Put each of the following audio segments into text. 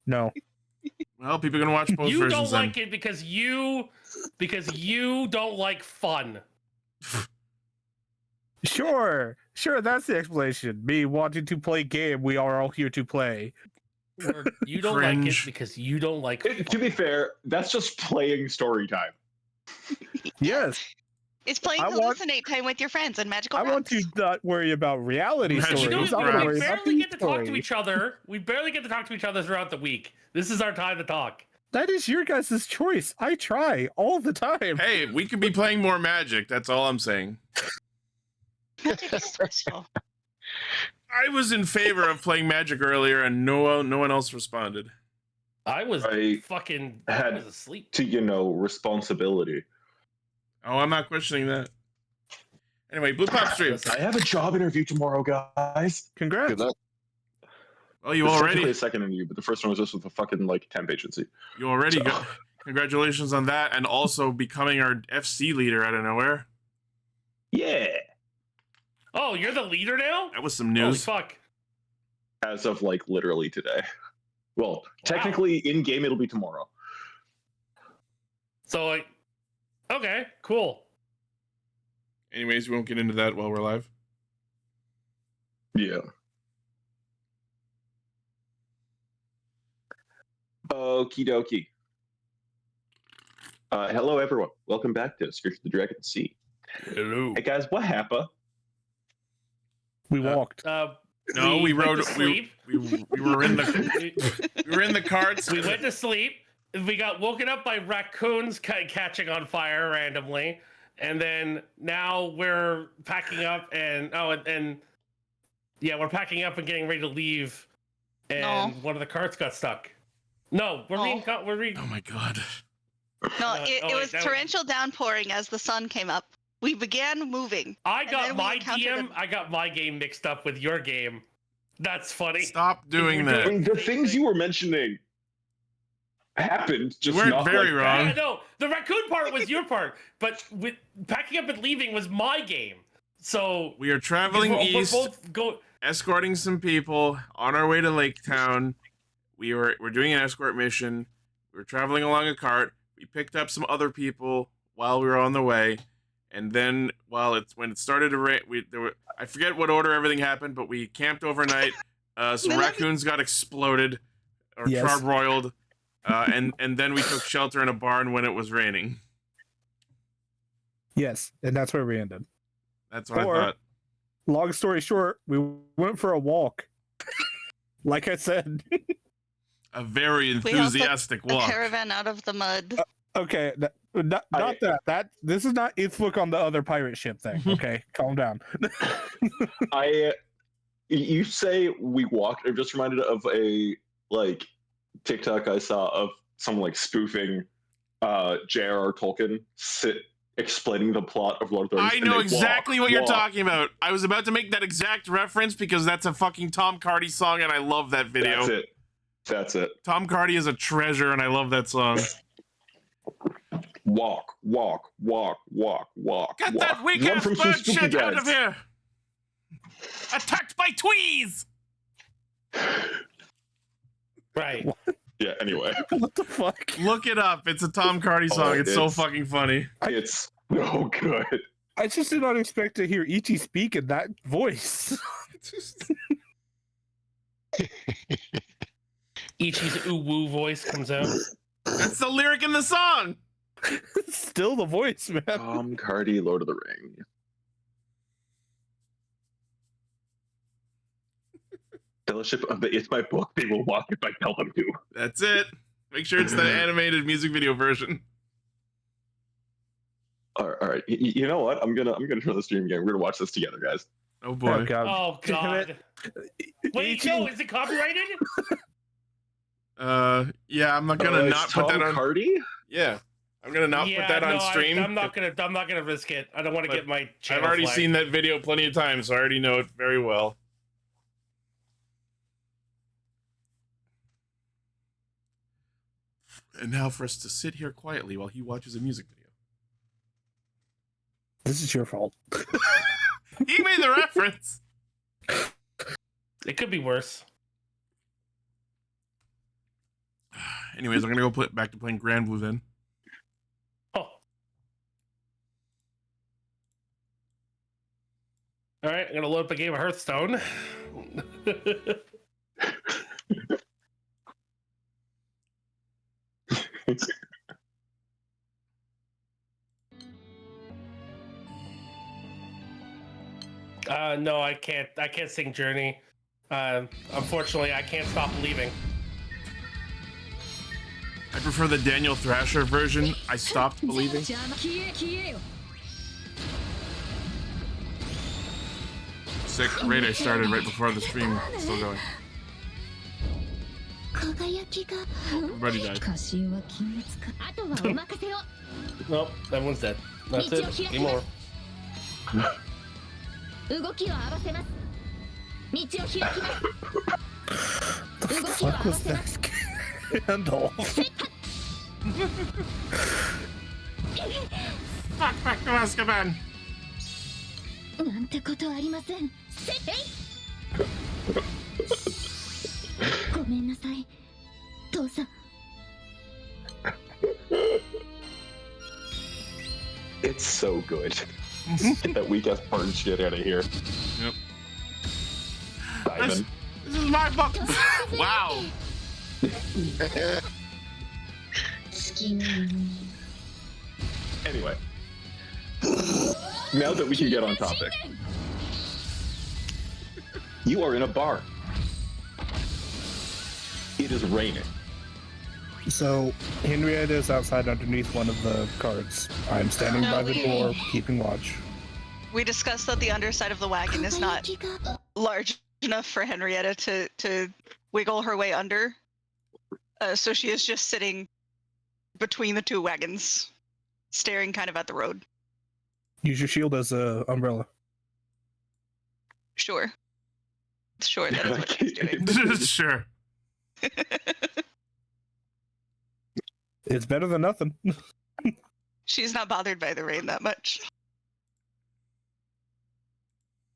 No. Well, people are gonna watch both You versions. don't like it because you don't like fun. Sure, that's the explanation. Me wanting to play game we are all here to play. Or you don't like it Cringe. because you don't like To be fair, that's just playing story time. Yes, It's playing I want- hallucinate time with your friends and magical I want rocks. to not worry about reality Magic stories. Rocks. I want to we worry about barely the get to talk to story. each other. We barely get to talk to each other throughout the week. This is our time to talk. That is your guys' choice. I try all the time. Hey, we could be playing more Magic. That's all I'm saying. Magic is stressful. I was in favor of playing Magic earlier, and no one else responded. I was I I was asleep. To responsibility. Oh, I'm not questioning that. Anyway, BluePopStream. I have a job interview tomorrow, guys. Congrats. Good luck. Oh, you It's already technically a second interview, but the first one was just with a fucking temp agency. got. Congratulations on that, and also becoming our FC leader out of nowhere. Yeah. Oh, you're the leader now? That was some Holy news. fuck. As of literally today. Well, technically in game it'll be tomorrow. So okay, cool. Anyways, we won't get into that while we're live. Yeah. Okie dokie. Hello everyone. Welcome back to Scourge the Dragon Sea. Hello. Hey guys, what happened? We walked. No, we went rode. to sleep. We were in the we were in the carts. We went to sleep. We got woken up by raccoons catching on fire randomly, and then now we're packing up and we're packing up and getting ready to leave, and one of the carts got stuck. No, we're being Oh my god. No, it was torrential downpouring as the sun came up. We began moving. I and got then we my encountered I got my game mixed up with your game. That's funny. Stop doing We're that. doing- The things you were mentioning happened, just You weren't not very like wrong. Yeah, no, the raccoon part was your part, but with packing up and leaving was my game. So We are traveling we're east, both go. escorting some people on our way to Lake Town. We're doing an escort mission. We were traveling along a cart. We picked up some other people while we were on the way, and then when it started to rain, I forget what order everything happened, but we camped overnight. Some raccoons got exploded or charbroiled, and then we took shelter in a barn when it was raining. Yes, and that's where we ended. That's what I thought. Long story short, we went for a walk. Like I said. A very We helped enthusiastic a walk. caravan out of the mud. Okay, not that. This is not its book on the other pirate ship thing. Okay, calm down. You say we walked. I'm just reminded of a TikTok I saw of someone spoofing J.R.R. Tolkien explaining the plot of Lord of the Rings. I know exactly what you're talking about. I was about to make that exact reference because that's a fucking Tom Cardy song, and I love that video. That's it. Tom Cardy is a treasure, and I love that song. Walk, walk, walk, walk, walk. Get walk. that weak Run ass from some bird spooky shit out guys. of here! Attacked by tweez! Right. Yeah, anyway. What the fuck? Look it up. It's a Tom Cardy song. It's so fucking funny. It's so good. I just did not expect to hear Ichi speak in that voice. Ichi's ooh woo voice comes out. That's the lyric in the song! Still the voice, man. Tom Cardy, Lord of the Ring. Fellowship of the It's My Book, they will walk if I tell them to. That's it. Make sure it's the animated music video version. All right. You know what? I'm gonna turn the stream again. We're gonna watch this together, guys. Oh boy. Oh god. Oh god. Wait, Ichi- no, is it copyrighted? Yeah, I'm not gonna not put that on. Cardy? Yeah, I'm gonna not put that on stream. I'm not gonna risk it. I don't want to get my channel I've already flagged. seen that video plenty of times, so I already know it very well. And now for us to sit here quietly while he watches a music video. This is your fault. He made the reference. It could be worse. Anyways, I'm gonna go back to playing Grand Blue then. Oh. All right, I'm gonna load up a game of Hearthstone. No, I can't. I can't sing Journey. Unfortunately, I can't stop believing. I prefer the Daniel Thrasher version. I stopped believing. Sick raid I started right before the stream. Still going. Everybody died. Nope, that one's dead. That's it. Game over. The fuck was that candle? Fuck back to Azkaban. It's so good. Get that weak ass purge shit out of here. Yep. Simon. This is my book. Wow. Anyway, now that we can get on topic, you are in a bar. It is raining. So Henrietta is outside underneath one of the cards. I'm standing by the door, keeping watch. We discussed that the underside of the wagon is not large enough for Henrietta to wiggle her way under. So she is just sitting between the two wagons, staring kind of at the road. Use your shield as a umbrella. Sure. Sure, that is what she's doing. Sure. It's better than nothing. She's not bothered by the rain that much.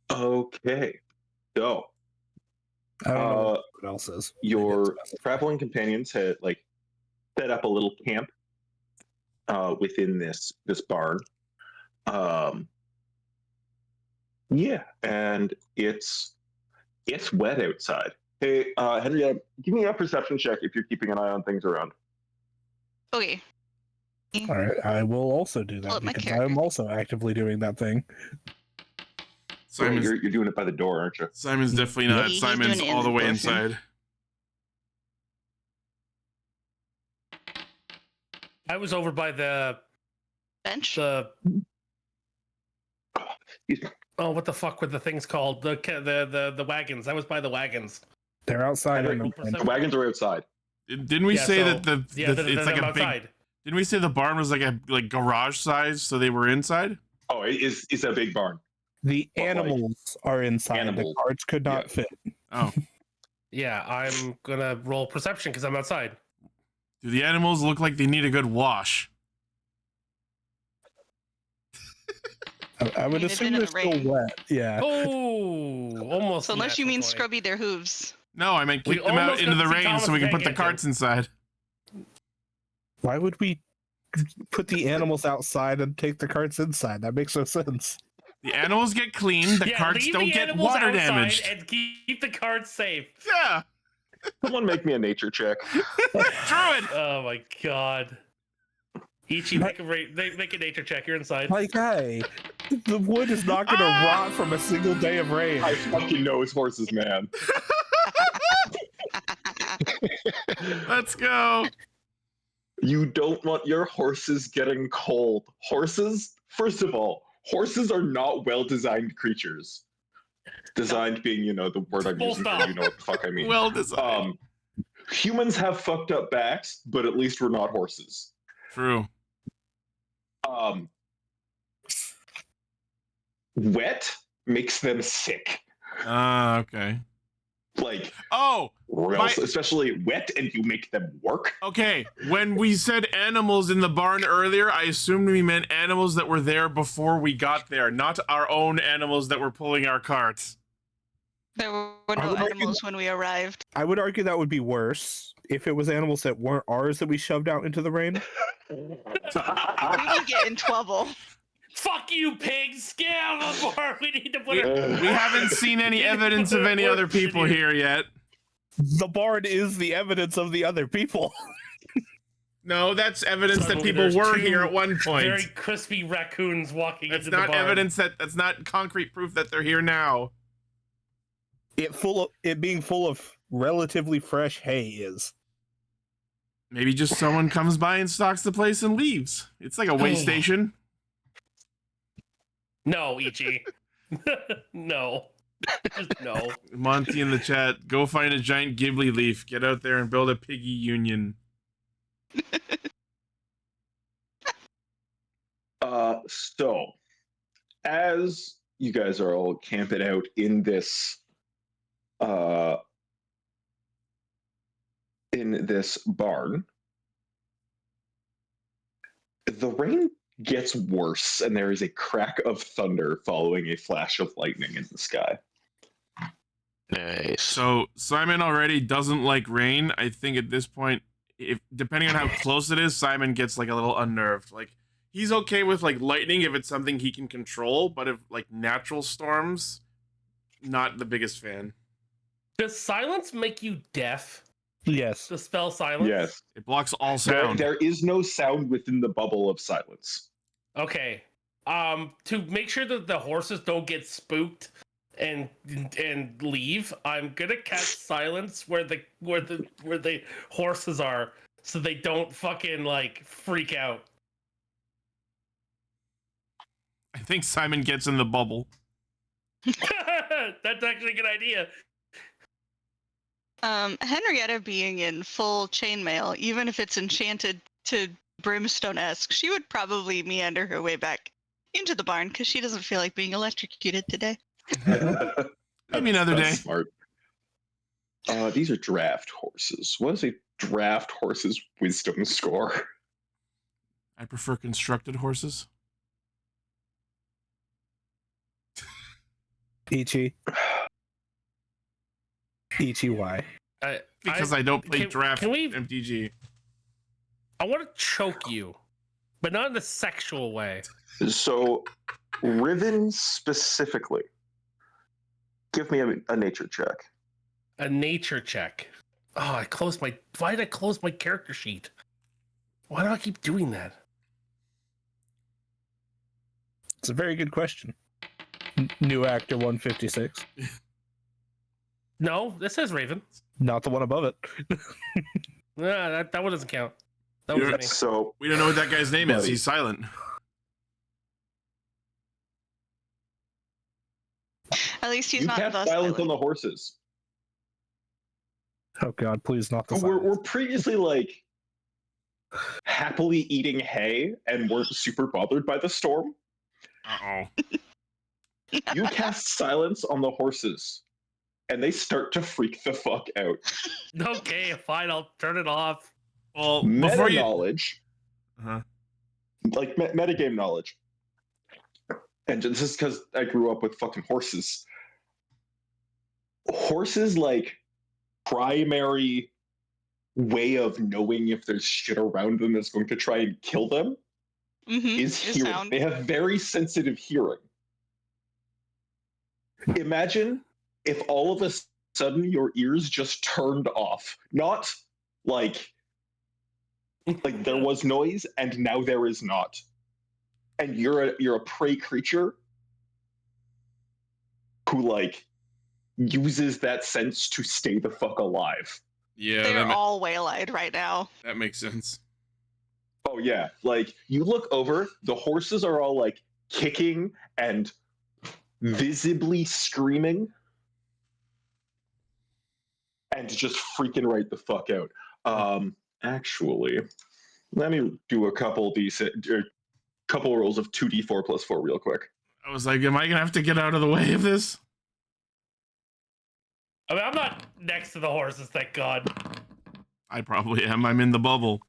Okay, so I don't know what else is. your traveling companions had set up a little camp within this barn. Yeah, and it's wet outside. Hey, Henrietta, give me a perception check if you're keeping an eye on things around. Okay. All right, I will also do Pull that up my because character. I'm also actively doing that thing. Simon's, You're doing it by the door, aren't you? Simon's definitely not. He's Simon's doing it in all the the way portion. inside. I was over by the Bench? what the fuck were the things called? The wagons. I was by the wagons. They're outside. Henry, and- the wagons are outside. Didn't we say that it's like a outside. big? Didn't we say the barn was like a garage size, so they were inside? Oh, it's a big barn. The But, like, animals are inside. animals, The cards could not yeah. fit. Oh, Yeah, I'm gonna roll perception because I'm outside. do the animals look like they need a good wash? I would mean, they've assume been in they're the still rain. wet. Yeah. Oh, almost. So unless you natural mean 20. scrubby their hooves. No, I meant We kick them out almost into got the to see rain Thomas so we can the put Tank the Engine. carts inside. Why would we put the animals outside and take the carts inside? That makes no sense. The animals get clean. The carts leave don't the get animals water outside damaged. and keep the cards safe. Yeah, Someone make me a nature check. Druid. Oh my god. Ichi, make a nature check. You're inside. My guy, the wood is not going to rot from a single day of rain. I fucking know his horses, man. Let's go. You don't want your horses getting cold. Horses, first of all, horses are not well-designed creatures. Designed being, the word I'm Full using, stop. you know what the fuck I mean. Well designed. Humans have fucked up backs, but at least we're not horses. True. Wet makes them sick. Okay. Like, Oh, especially wet, and you make them work. okay. When we said animals in the barn earlier, I assumed we meant animals that were there before we got there, not our own animals that were pulling our carts. There were I no would argue animals when we arrived. I would argue that would be worse if it was animals that weren't ours that we shoved out into the rain. We will get in trouble. Fuck you, pigs! Get out of the bar! We need to put her. We haven't seen any evidence of any other people here yet. The barn is the evidence of the other people. No, that's evidence that Suddenly people there's were two here at one point. Very crispy raccoons walking That's into not the barn. evidence that's not concrete proof that they're here now. It being full of relatively fresh hay is. Maybe just someone comes by and stocks the place and leaves. It's like a way station. No, Ichi. No. Just no. Monty in the chat, go find a giant Ghibli leaf. Get out there and build a piggy union. So, as you guys are all camping out in this barn, the rain gets worse, and there is a crack of thunder following a flash of lightning in the sky. Nice. So Simon already doesn't like rain. I think at this point, if depending on how close it is, Simon gets like a little unnerved. Like he's okay with like lightning if it's something he can control, but if like natural storms, not the biggest fan. Does silence make you deaf? Yes. The spell silence? Yes. It blocks all sound. There is no sound within the bubble of silence. Okay. To make sure that the horses don't get spooked and leave, I'm gonna cast silence where the horses are, so they don't fucking like freak out. I think Simon gets in the bubble. That's actually a good idea. Henrietta being in full chainmail, even if it's enchanted to brimstone-esque, she would probably meander her way back into the barn because she doesn't feel like being electrocuted today. Maybe another day. That's smart. These are draft horses. What is a draft horse's wisdom score? I prefer constructed horses. Ichi. Why? Because I don't play draft can we- MTG. I want to choke you, but not in a sexual way. So, Riven specifically, give me a nature check. A nature check. Oh, why did I close my character sheet? Why do I keep doing that? It's a very good question. New actor 156. No, this says Raven. Not the one above it. Nah, that one doesn't count. That was me. So, We don't know what that guy's name is. Buddy. He's silent. At least he's you not cast the silence on silent. the horses. Oh god, please not the We're silence. previously like happily eating hay and weren't super bothered by the storm. Uh-oh. You cast silence on the horses, and they start to freak the fuck out. Okay, fine, I'll turn it off. Well, Meta before you... knowledge, Uh-huh. like metagame knowledge, and this is because I grew up with fucking horses. Horses like primary way of knowing if there's shit around them that's going to try and kill them is hearing. sound. They have very sensitive hearing. Imagine if all of a sudden your ears just turned off. Not like there was noise and now there is not. And you're a prey creature who like uses that sense to stay the fuck alive. Yeah, They're all waylaid right now. that makes sense. Oh yeah, like you look over, the horses are all like kicking and visibly screaming and just freaking right the fuck out. Actually, let me do a couple rolls of 2d4 plus 4 real quick. I was like, am I gonna have to get out of the way of this? I mean, I'm not next to the horses, thank God. I probably am. I'm in the bubble.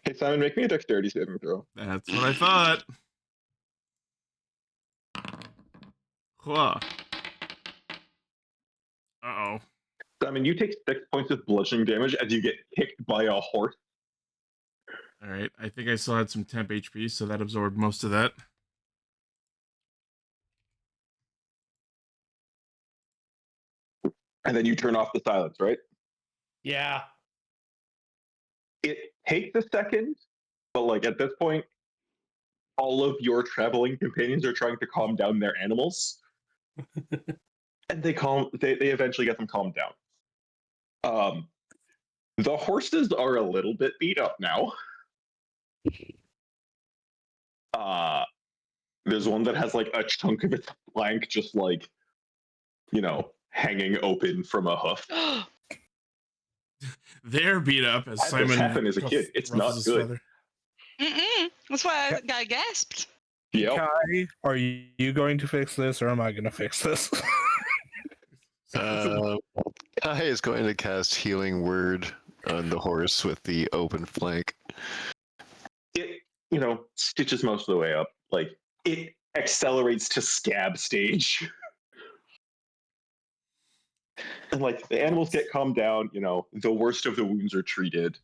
Hey Simon, make me a dexterity saving throw. That's what I thought. Huh. Uh-oh. I mean, you take 6 points of bludgeoning damage as you get kicked by a horse. Alright, I think I still had some temp HP, so that absorbed most of that. And then you turn off the silence, right? Yeah. It takes a second, but like at this point, all of your traveling companions are trying to calm down their animals. And they eventually get them calmed down. The horses are a little bit beat up now. There's one that has like a chunk of its flank just like, hanging open from a hoof. They're beat up as Had Simon this happen as a kid. It's not ruffles his good. feather. That's why I gasped. Yep. Kai, are you going to fix this, or am I going to fix this? Kai is going to cast Healing Word on the horse with the open flank. It, stitches most of the way up. Like, it accelerates to scab stage. And, like, the animals get calmed down, the worst of the wounds are treated,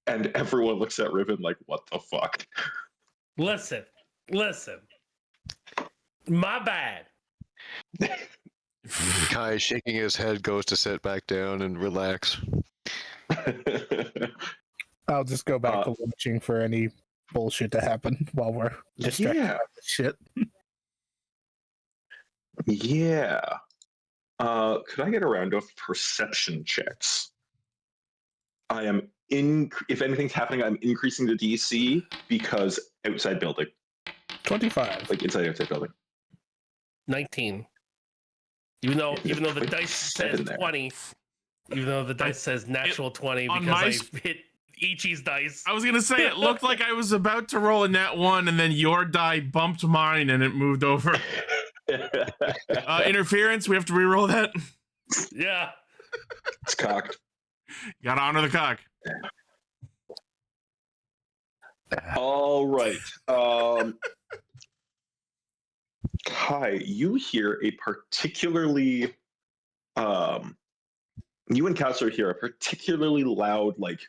and everyone looks at Riven like, what the fuck? Listen. My bad. Kai, shaking his head, goes to sit back down and relax. I'll just go back to watching for any bullshit to happen while we're distracted by this shit. Yeah. Could I get a round of perception checks? If anything's happening, I'm increasing the DC because outside building. 25. Like inside outside building. 19. Even though the dice says there. 20. Even though the dice says natural 20 on because I hit Ichi's dice. I was gonna say, it looked like I was about to roll a nat 1, and then your die bumped mine, and it moved over. Interference, we have to re-roll that? Yeah. It's cocked. You gotta honor the cock. All right. Kai, you hear a particularly you and Counselor hear a particularly loud, like,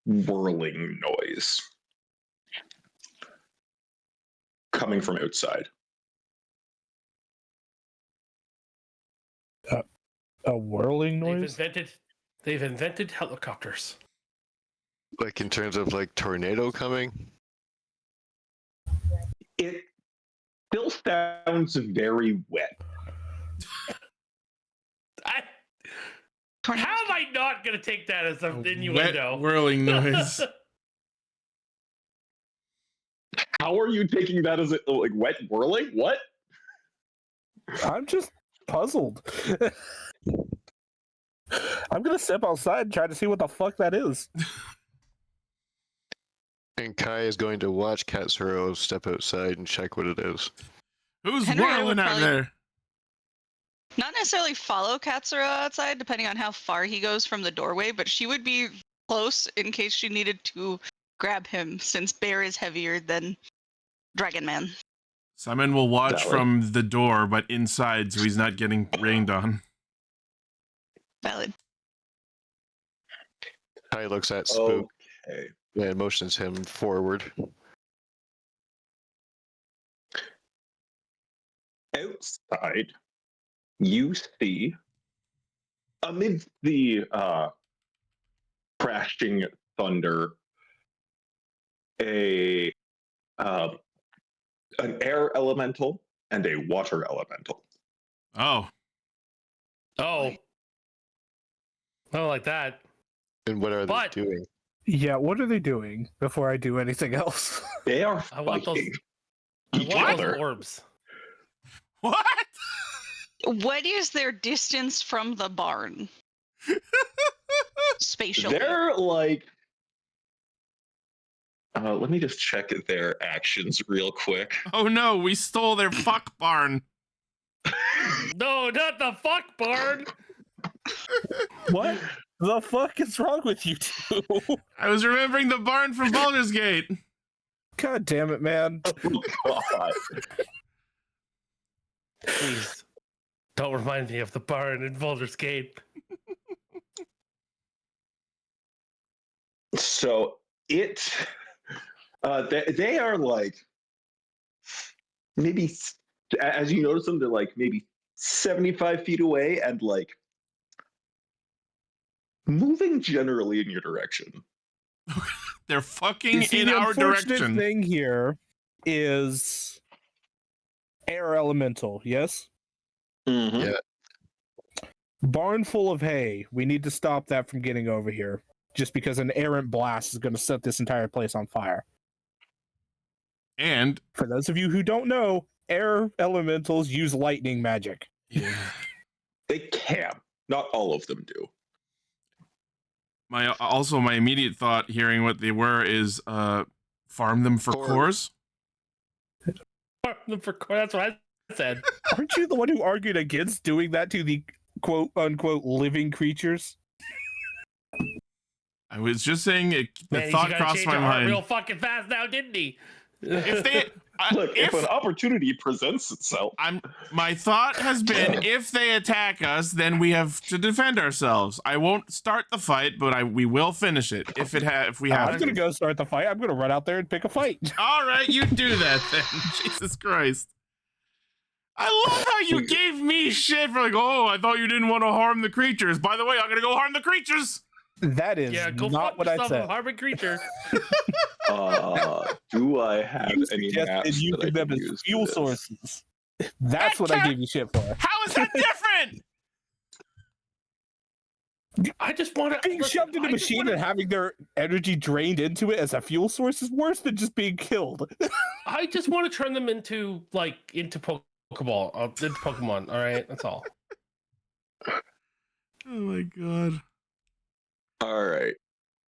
whirling noise coming from outside. A whirling noise? They've invented helicopters. Like in terms of like tornado coming? It still sounds very wet. How am I not going to take that as an innuendo? Wet whirling noise. How are you taking that as like wet whirling? What? I'm just puzzled. I'm gonna step outside and try to see what the fuck that is. And Kai is going to watch Katsuro step outside and check what it is. Who's Henrietta would whirling out probably- there? Not necessarily follow Katsuro outside, depending on how far he goes from the doorway, but she would be close in case she needed to grab him, since Bear is heavier than Dragon Man. Simon will watch Valid. from the door, but inside, so he's not getting rained on. Valid. Kai looks at Spook Okay. and motions him forward. Outside, you see, amidst the crashing thunder, an air elemental and a water elemental. Oh. Oh. I don't like that. And what are But- they doing? Yeah, what are they doing before I do anything else? They are I want those- fighting I each want other. those orbs. What? What is their distance from the barn? Spatially. They're like, let me just check their actions real quick. Oh no, we stole their fuck barn. No, not the fuck barn. What the fuck is wrong with you two? I was remembering the barn from Baldur's Gate. God damn it, man. Oh, God. Please, don't remind me of the barn in Boulder's Gate. So they are like maybe, as you notice them, they're like maybe 75 feet away and like moving generally in your direction. They're fucking You see, in the our unfortunate direction. thing here is air elemental. Yes, Mm-hmm. Yeah. barn full of hay. We need to stop that from getting over here. Just because an errant blast is going to set this entire place on fire. And For those of you who don't know, air elementals use lightning magic. yeah, They can. Not all of them do. my immediate thought, hearing what they were, is farm them for Core. cores. That's what I said. Aren't you the one who argued against doing that to the quote unquote living creatures? I was just saying it, the Man, thought you gotta crossed change my your heart mind. real fucking fast now, didn't he? If they Look, if an opportunity presents itself. my thought has been, if they attack us, then we have to defend ourselves. I won't start the fight, but we will finish it if we have I'm to. going to go start the fight. I'm going to run out there and pick a fight. All right, you do that then. Jesus Christ. I love how you gave me shit for like, oh, I thought you didn't want to harm the creatures. By the way, I'm gonna go harm the creatures. That is Yeah, go not fuck what I yourself, said. harming creature. Do I have You any suggested maps that I using them can as use fuel for this? sources. That's what I gave you shit for. How is that different? I just want to Being shoved in a machine and having their energy drained into it as a fuel source is worse than just being killed. I just want to turn them into Pokemon. All right, that's all. Oh my god. All right,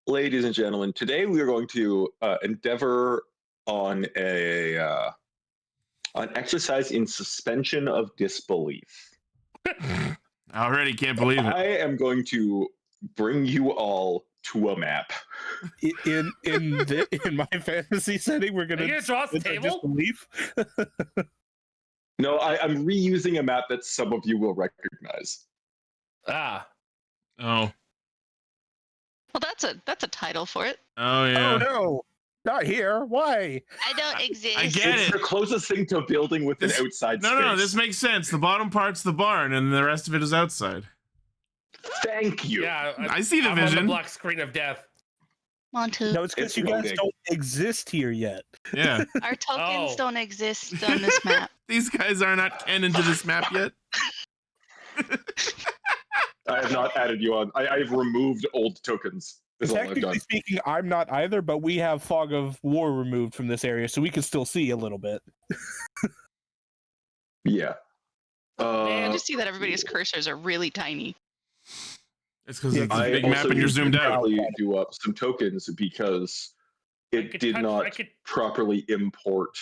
ladies and gentlemen, today we are going to endeavor on an exercise in suspension of disbelief. I already can't believe it. I am going to bring you all to a map. In my fantasy setting, we're Are you gonna gonna draw us a suspend table? disbelief. No, I'm reusing a map that some of you will recognize. Ah, Oh. Well, that's a title for it. Oh yeah. Oh no, not here. Why? I don't exist. I get It's it. the closest thing to building with This- an outside No, space. no, this makes sense. The bottom part's the barn, and the rest of it is outside. Thank you. yeah. I see the I'm on vision. the black screen of death. Montu. No, it's because It's you guys loading. don't exist here yet. Yeah, Our tokens Oh. don't exist on this map. these guys are not canon to this map yet. I have not added you on. I've removed old tokens. Is all I've Technically done. speaking, I'm not either, but we have fog of war removed from this area, so we can still see a little bit. Yeah. I just see that everybody's cursors are really tiny. It's because Yeah, it's a I big map also and you're need to zoomed out. probably do up some tokens because it did not properly import.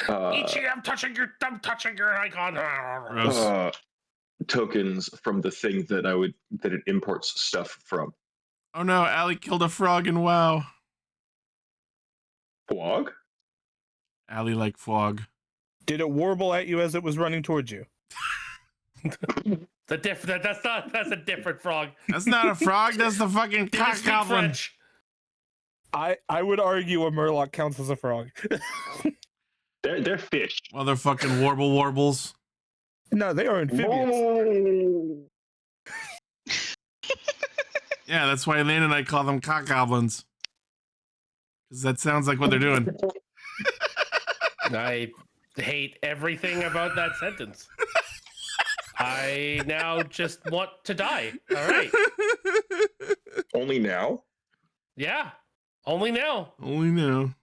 Ichi, I'm touching your icon. Gross. Tokens from the thing that it imports stuff from. Oh no, Allie killed a frog in WoW. Blog? Allie like frog. Did it warble at you as it was running towards you? That's a different frog. That's not a frog, that's the fucking Did you cock speak goblin. French? I would argue a murloc counts as a frog. They're fish. Motherfucking warbles. No, they are amphibians. Yeah, that's why Lane and I call them cock goblins. Because that sounds like what they're doing. I hate everything about that sentence. I now just want to die. All right. Only now? Yeah. Only now. Only now.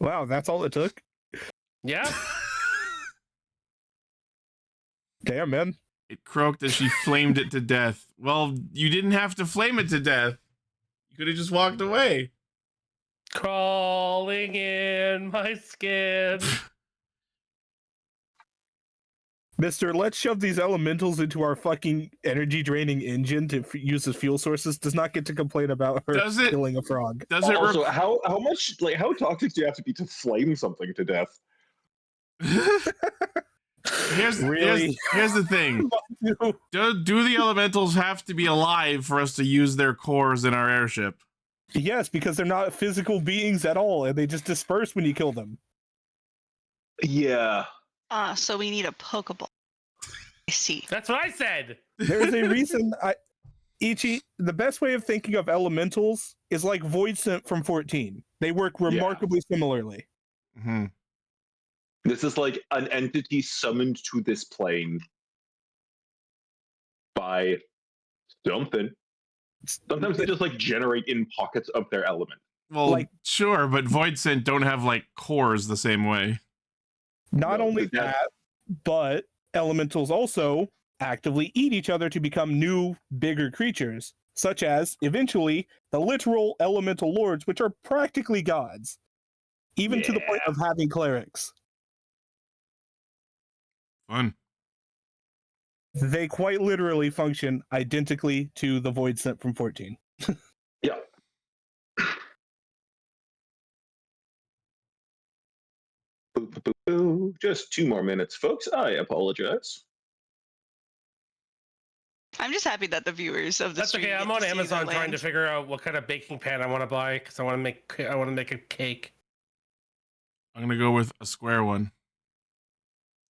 Wow, that's all it took? Yeah. Damn, man. It croaked as she flamed it to death. Well, you didn't have to flame it to death. You could have just walked away. Crawling in my skin. Mister, let's shove these elementals into our fucking energy draining engine to use as fuel sources. Does not get to complain about her Does it- killing a frog. Does it Also, how much how toxic do you have to be to flame something to death? Here's the thing. Do the elementals have to be alive for us to use their cores in our airship? Yes, because they're not physical beings at all, and they just disperse when you kill them. Yeah. So we need a Pokeball. I see. That's what I said. There's a reason Ichi, the best way of thinking of elementals is like Void Scent from 14. They work remarkably similarly. Mm-hmm. This is like an entity summoned to this plane by something. Sometimes they just like generate in pockets of their element. Well, Like- sure, but Void Scent don't have like cores the same way. Not No, only but that- that, but elementals also actively eat each other to become new, bigger creatures, such as, eventually, the literal elemental lords, which are practically gods, even to the point of having clerics. Fun. They quite literally function identically to the Void Scent from 14. Yeah. Just 2 more minutes, folks. I apologize. I'm just happy that the viewers of the That's stream okay. get I'm to on see Amazon the trying to land. figure out what kind of baking pan I want to buy because I want to make a cake. I'm gonna go with a square one.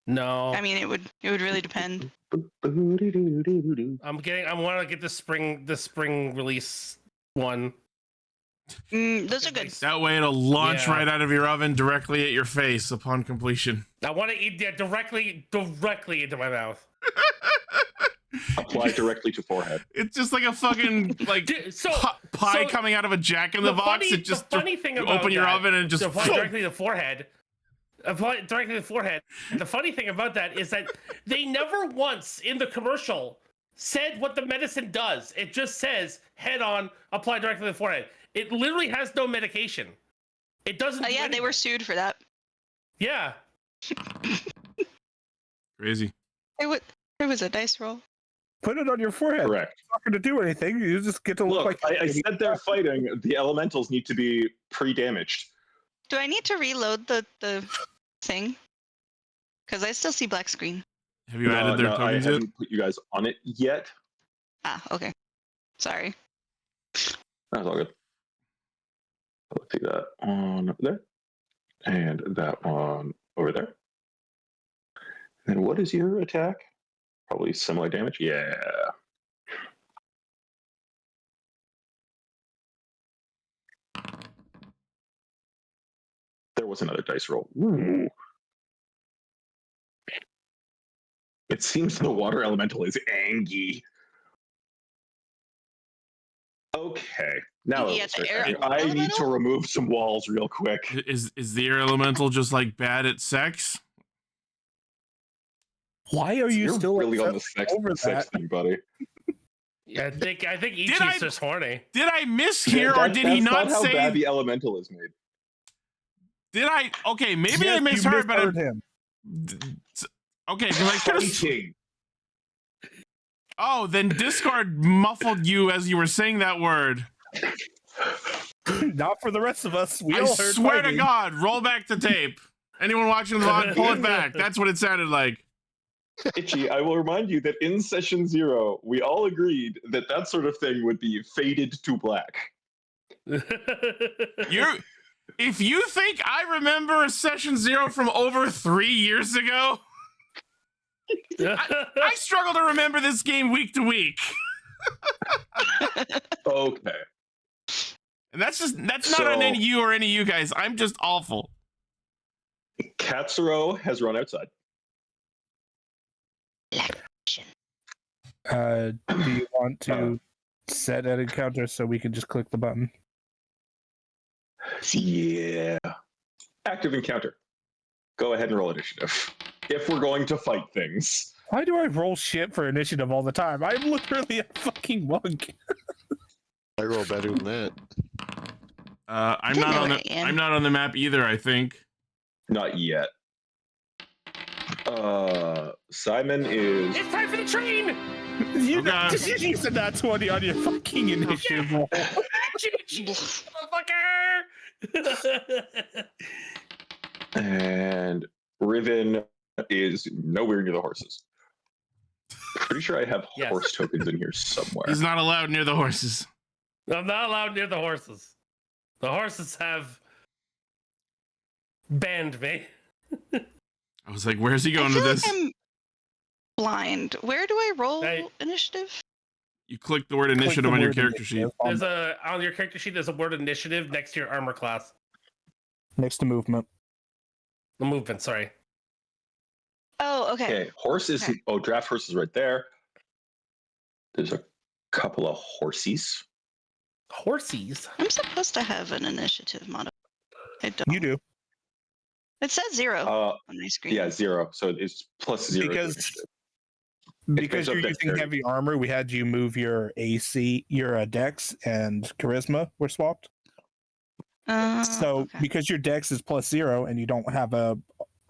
No, I mean, it would really depend. I want to get the spring release one. Those are good. That way it'll launch Yeah. right out of your oven directly at your face upon completion. I want to eat that directly into my mouth. Apply directly to forehead. It's just like a fucking like Dude, so pie so coming out of a Jack in the Box. It just the funny thing you about open your that, oven and just apply directly to the forehead. Apply it directly to the forehead. The funny thing about that is that they never once in the commercial said what the medicine does. It just says head on, apply directly to the forehead. It literally has no medication. It doesn't. Oh do yeah, they were anything. sued for that. Yeah. crazy. There was a dice roll. Put it on your forehead. Correct. It's not going to do anything. You just get to look Look, like... I said they're fighting. The elementals need to be pre-damaged. Do I need to reload the thing? Because I still see black screen. Have you added their I tokens yet? haven't put you guys on it yet. Ah, okay. Sorry. That's all good. Let's see that on there. And that one over there. And what is your attack? Probably similar damage. Yeah. There was another dice roll. Ooh. It seems the water elemental is angry. Okay. Now Yeah, let's the start air talking. I need to elemental? remove some walls real quick. Is the air elemental just like bad at sex? Why are you You're still really on the upset sex over sex that? thing, buddy. Yeah, I think Did Ichi's I- just horny. Did I mishear or did he That's not how say? bad the elemental is made? Did I? Okay, maybe Yes, I you misheard, but misheard him. okay, because I could have. Fighting. Oh, then Discord muffled you as you were saying that word. Not for the rest of us. We I all heard swear to fighting. God, roll back the tape. Anyone watching the VOD, pull it back. That's what it sounded like. Itchy, I will remind you that in session 0, we all agreed that that sort of thing would be faded to black. If you think I remember session 0 from over 3 years ago, I struggle to remember this game week to week. Okay. And that's not on any you or any of you guys. I'm just awful. Katsuro has run outside. Do you want to set an encounter so we can just click the button? Yeah. Active encounter. Go ahead and roll initiative. If we're going to fight things. Why do I roll shit for initiative all the time? I'm literally a fucking monk. I roll better than that. I'm I not know on what I am. I'm not on the map either, I think. Not yet. Simon is. It's time for the train. You Okay. just use a nat 20 on your fucking initiative roll. Motherfucker. And Riven is nowhere near the horses. Pretty sure I have Yes. horse tokens in here somewhere. He's not allowed near the horses. I'm not allowed near the horses. The horses have banned me. I was like, where's he I going feel with like this? I'm blind. Where do I roll Hey. initiative? You click the word Click initiative the on your word character sheet. initiative on- There's on your character sheet. There's a word initiative next to your armor class. next to movement. The movement. Sorry. Oh, okay. Okay, horse is Okay. draft horse is right there. There's a couple of horsies. Horsies. I'm supposed to have an initiative modifier. I don't. You do. It says 0 Uh, on my screen. yeah, 0. So it's plus 0. to Because initiative. because based on you're using dexterity. heavy armor, we had you move your AC, your dex and charisma were swapped. So Okay. because your dex is plus 0 and you don't have a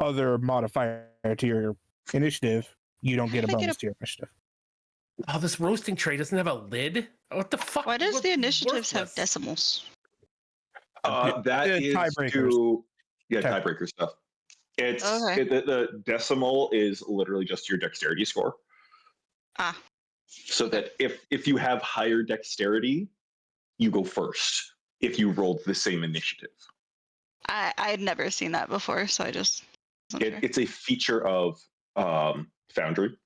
other modifier to your initiative, you don't get a How did I get bonus a- to your initiative. Oh, this roasting tray doesn't have a lid. What the fuck? Why does What- the initiatives have worthless. decimals? That is tiebreakers. to Okay. tiebreaker stuff. It's Okay. the decimal is literally just your dexterity score. Ah. So that if you have higher dexterity, you go first. If you rolled the same initiative, I had never seen that before, so I just. wasn't sure. it's a feature of Foundry.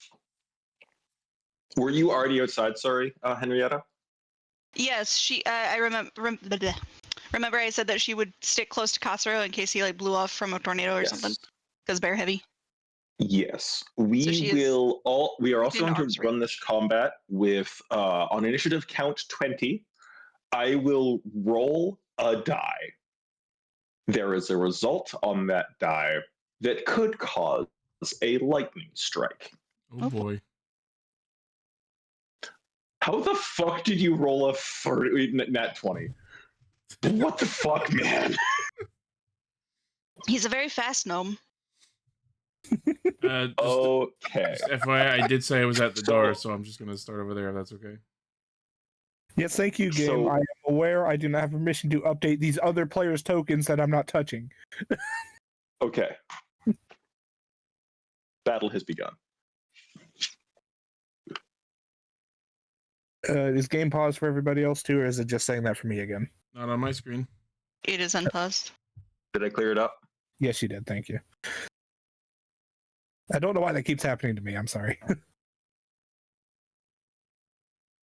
Were you already outside? Sorry, Henrietta. Yes, she. I remember. Remember, I said that she would stick close to Khosrow in case he like blew off from a tornado or something. Because bear heavy. Yes, So we she is will all. We are also within going to arm's run this combat with on initiative count 20. I will roll a die. There is a result on that die that could cause a lightning strike. Oh boy. How the fuck did you roll a 30 nat 20? What the fuck, man? He's a very fast gnome. Just, Okay. just FYI, I did say I was at the So- door, so I'm just gonna start over there if that's okay. Yes, thank you, game. So- I am aware I do not have permission to update these other players' tokens that I'm not touching. Okay. Battle has begun. Is game paused for everybody else too, or is it just saying that for me again? Not on my screen. It is unpaused. Did I clear it up? Yes, you did. Thank you. I don't know why that keeps happening to me. I'm sorry.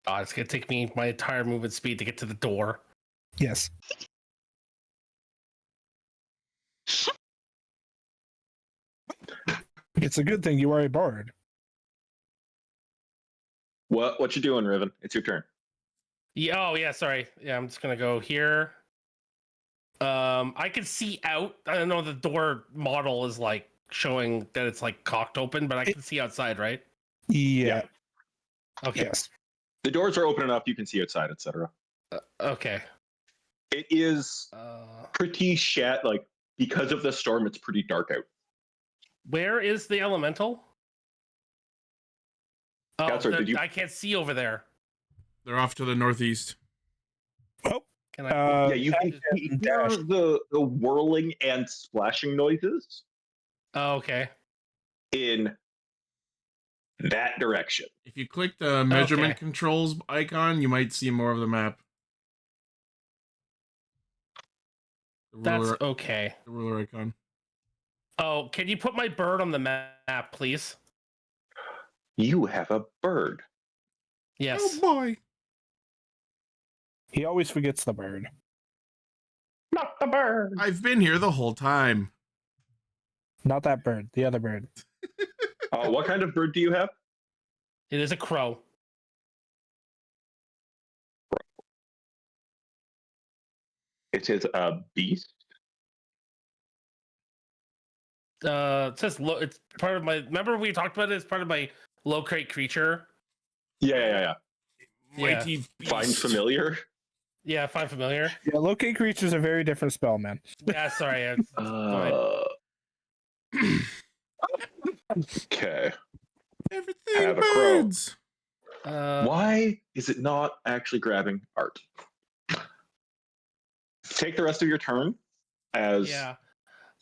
God, it's gonna take me my entire movement speed to get to the door. Yes. It's a good thing you are a bard. What you doing, Riven? It's your turn. Yeah. Oh, yeah. Sorry. Yeah, I'm just gonna go here. I can see out. I don't know. The door model is like showing that it's like cocked open, but I can see outside, right? Yeah. Okay. Yes. The doors are open enough, you can see outside, etc. Okay. It is Uh, pretty like because of the storm, it's pretty dark out. where is the elemental? Oh, Yeah, sorry, did you- I can't see over there. They're off to the northeast. Can I? Yeah, you can hear dash. the whirling and splashing noises Oh, okay. in that direction. If you click the measurement Okay. controls icon, you might see more of the map. The That's ruler, okay. the ruler icon. Oh, can you put my bird on the map, please? You have a bird. Yes. Oh boy. He always forgets the bird. Not the bird. I've been here the whole time. Not that bird. The other bird. What kind of bird do you have? It is a crow. It is a beast. It says it's part of my. Remember we talked about it. It's part of my low crate creature. Yeah. Mighty Find beast. familiar. Yeah, find familiar. Yeah, locate creatures are a very different spell, man. Yeah, sorry. Go Okay. Everything Have a crow. birds. ahead. Why is it not actually grabbing art? Take the rest of your turn as Yeah.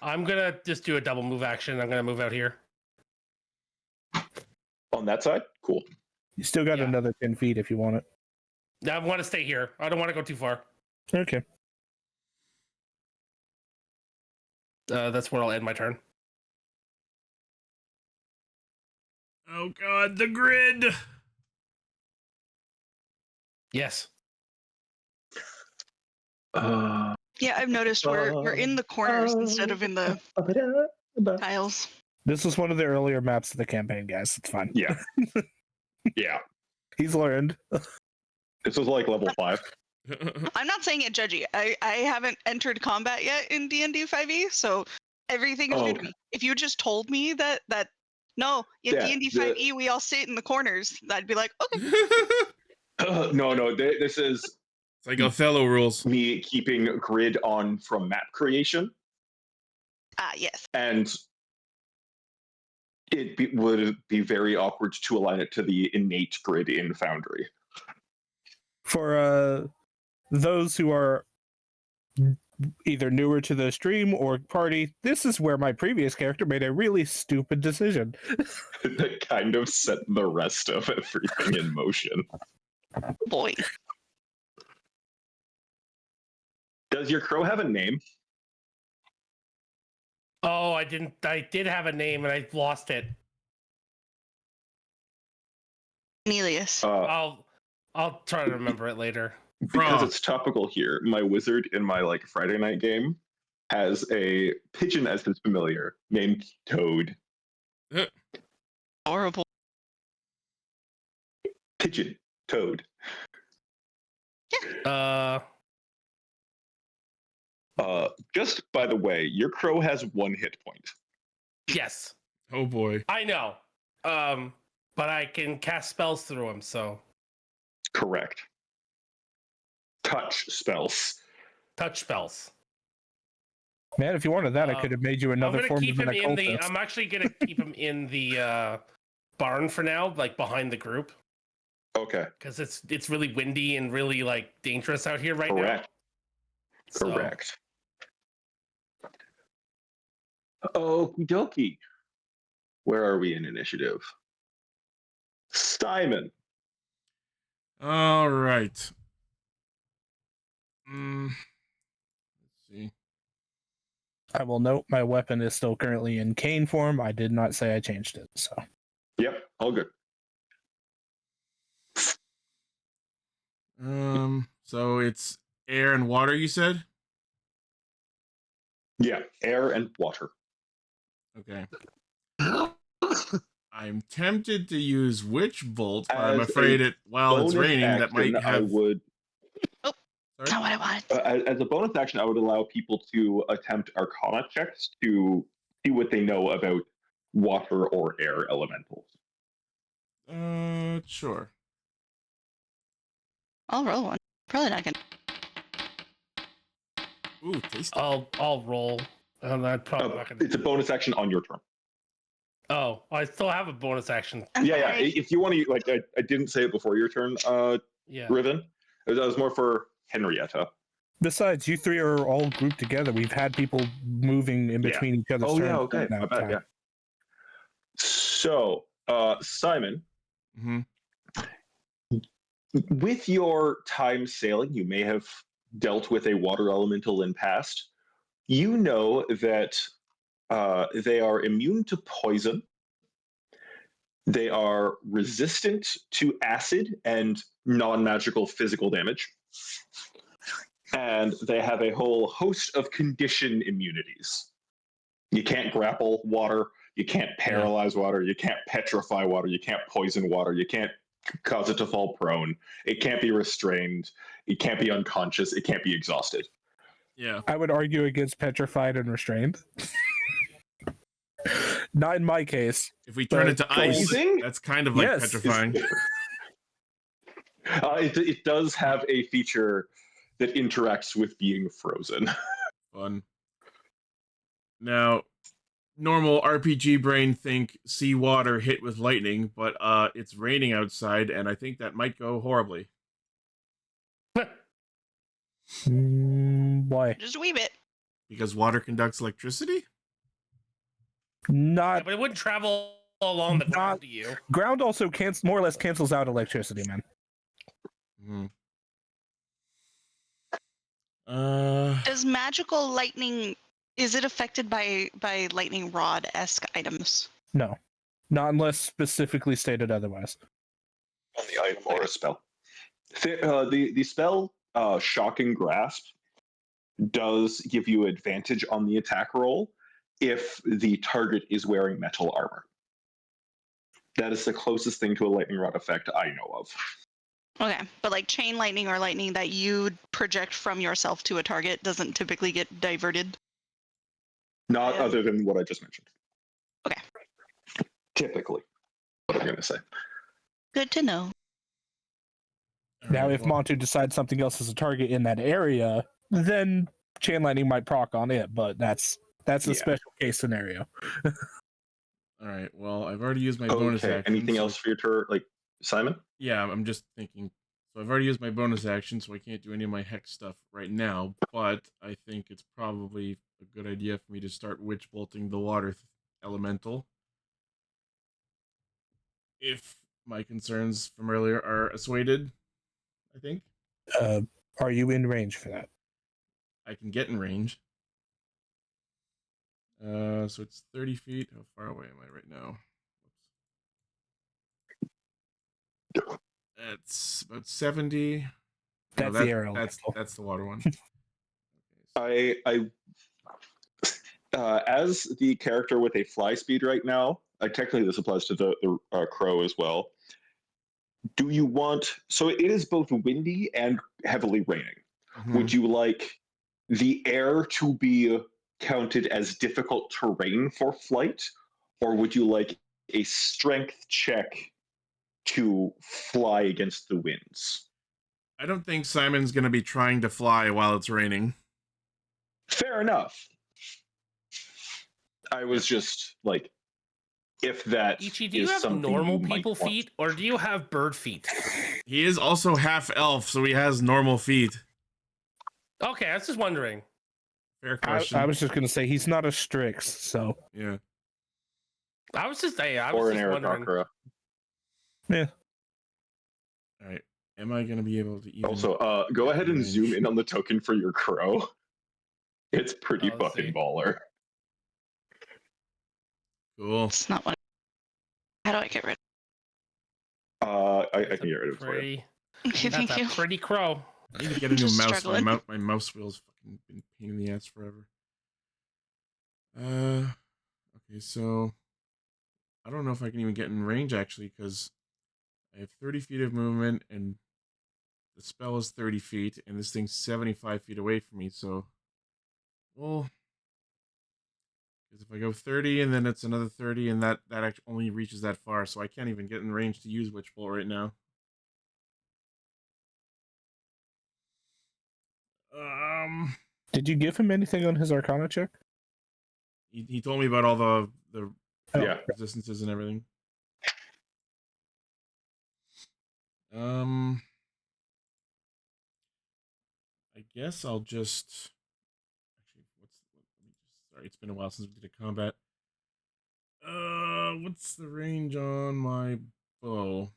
I'm gonna just do a double move action. I'm gonna move out here. On that side? Cool. You still got Yeah. another 10 feet if you want it. I want to stay here. I don't want to go too far. Okay. That's where I'll end my turn. Oh god, the grid! Yes. Yeah, I've noticed we're in the corners instead of in the tiles. This was one of the earlier maps of the campaign, guys. It's fine. Yeah. Yeah. He's learned. This was like level 5. I'm not saying it judgy. I haven't entered combat yet in D&D 5e, so everything is new to me. If you just told me that no, in Yeah, D&D 5e we all sit in the corners, I'd be like, okay. No, this is It's like Othello rules. me keeping grid on from map creation, Yes. and would be very awkward to align it to the innate grid in Foundry. For those who are either newer to the stream or party, this is where my previous character made a really stupid decision. That kind of set the rest of everything in motion. Boy. Does your crow have a name? Oh, I didn't. I did have a name and I lost it. Cornelius. I'll try to remember it later. Because Frog. it's topical here, my wizard in my Friday night game has a pigeon as his familiar named Toad. Horrible. Pigeon. Toad. Just by the way, your crow has 1 hit point. Yes, Oh boy. I know. But I can cast spells through him, so Correct. Touch spells. touch spells. Man, if you wanted that, I could have made you another I'm gonna form keep of an him in the. occultist. I'm actually gonna keep him in the barn for now, like behind the group, Okay. because it's really windy and really like dangerous out here right Correct. now. So, Correct. Okie dokie. Where are we in initiative? Simon. All right. Let's see. I will note my weapon is still currently in cane form. I did not say I changed it. So Yep, all good. So it's air and water, you said? Yeah, air and water. Okay. I'm tempted to use Witch Bolt, but I'm As afraid a while it's Bonus raining, that might action, I have. would, That's not what I wanted. as a bonus action, I would allow people to attempt Arcana checks to see what they know about water or air elementals. Sure. I'll roll one. Probably not gonna. Ooh, tasty. I'll roll. I'm probably not gonna. It's a bonus action on your turn. Oh, I still have a bonus action. Yeah. Okay. If you want to, I didn't say it before your turn, Yeah. Riven. That was more for Henrietta. besides, you three are all grouped together. We've had people moving in between each other's turns. Okay. now, My bad, time. yeah. So, Simon, Mm-hmm. with your time sailing, you may have dealt with a water elemental in past. You know that they are immune to poison. They are resistant to acid and non-magical physical damage. And they have a whole host of condition immunities. You can't grapple water, you can't paralyze water, you can't petrify water, you can't poison water, you can't cause it to fall prone, it can't be restrained, it can't be unconscious, it can't be exhausted. Yeah. I would argue against petrified and restrained. Not in my case. If we turn it to ice, Freezing? that's kind of like Yes. petrifying. It does have a feature that interacts with being frozen. Fun. Now, normal RPG brain think seawater hit with lightning, but it's raining outside, and I think that might go horribly. Why? Just a wee bit. Because water conducts electricity? Yeah, Not but it wouldn't travel along the ground to you. ground also more or less cancels out electricity, man. Hmm. Does magical lightning, is it affected by lightning rod-esque items? No, not unless specifically stated otherwise. On the item or a spell. The spell Shocking Grasp does give you advantage on the attack roll if the target is wearing metal armor. That is the closest thing to a lightning rod effect I know of. Okay, but like chain lightning or lightning that you project from yourself to a target doesn't typically get diverted? Not Yeah. other than what I just mentioned. Okay. Typically, what I'm going to say. Good to know. Now, if Montu decides something else is a target in that area, then chain lightning might proc on it, but that's a Yeah. special case scenario. All right. Well, I've already used my bonus Okay. action. Anything so- else for your turn, like Simon? Yeah, I'm just thinking. So I've already used my bonus action, so I can't do any of my hex stuff right now. But I think it's probably a good idea for me to start witch bolting the water elemental. If my concerns from earlier are assuaded, I think Are you in range for that? I can get in range. So it's 30 feet. How far away am I right now? That's about 70. That's No, the arrow. that's the water one. As the character with a fly speed right now, technically this applies to the crow as well. Do you want? So it is both windy and heavily raining. Mhm. Would you like the air to be counted as difficult terrain for flight, or would you like a strength check to fly against the winds? I don't think Simon's going to be trying to fly while it's raining. Fair enough. I was just like, if that Ichi, do is you have something normal you might people want. feet or do you have bird feet? He is also half elf, so he has normal feet. Okay, I was just wondering. Fair question. I was just gonna say he's not a Strix, so Yeah. I was just wondering. Aarakocra. yeah. All right. Am I going to be able to even... Also, go ahead and range? zoom in on the token for your crow. It's pretty Oh, let's fucking see. baller. Cool. It's not one. How do I get rid I That's can get rid of it for you. of pretty. it? Okay, That's thank you. a pretty crow. I need to get a new Just mouse. struggling. My mouse wheel's fucking been a pain in the ass forever. Okay, so I don't know if I can even get in range actually, because I have 30 feet of movement and the spell is 30 feet, and this thing's 75 feet away from me. So, well, because if I go 30 and then it's another 30, and that actually only reaches that far, so I can't even get in range to use Witch Bolt right now. Did you give him anything on his Arcana check? He told me about all the Yeah. resistances and everything. I guess I'll just actually sorry, it's been a while since we did a combat. What's the range on my bow?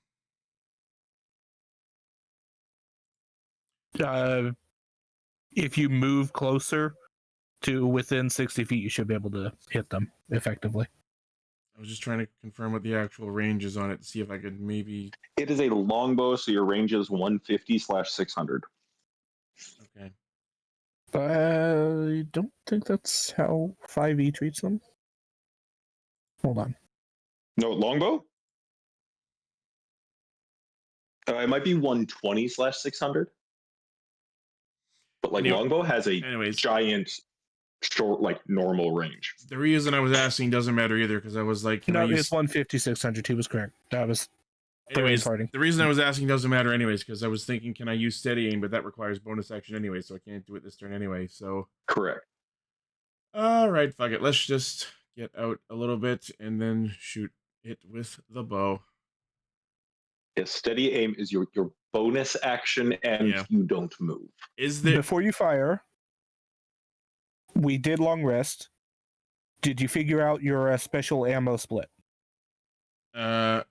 If you move closer to within 60 feet, you should be able to hit them effectively. I was just trying to confirm what the actual range is on it to see if I could maybe. It is a longbow, so your range is 150/600. Okay. I don't think that's how 5e treats them. Hold on. No, longbow? It might be 120/600. But like Anyway- longbow has a anyways. giant, short, like normal range. The reason I was asking doesn't matter either, because I was like, can I No, use... it's 150, 600. He was correct. That was Anyways, party. the reason I was asking doesn't matter anyways, because I was thinking, can I use steady aim? But that requires bonus action anyway, so I can't do it this turn anyway. So, Correct. all right, fuck it. Let's just get out a little bit and then shoot it with the bow. Yeah, steady aim is your bonus action, and Yeah. you don't move. Is there? Before you fire, we did long rest. Did you figure out your special ammo split? I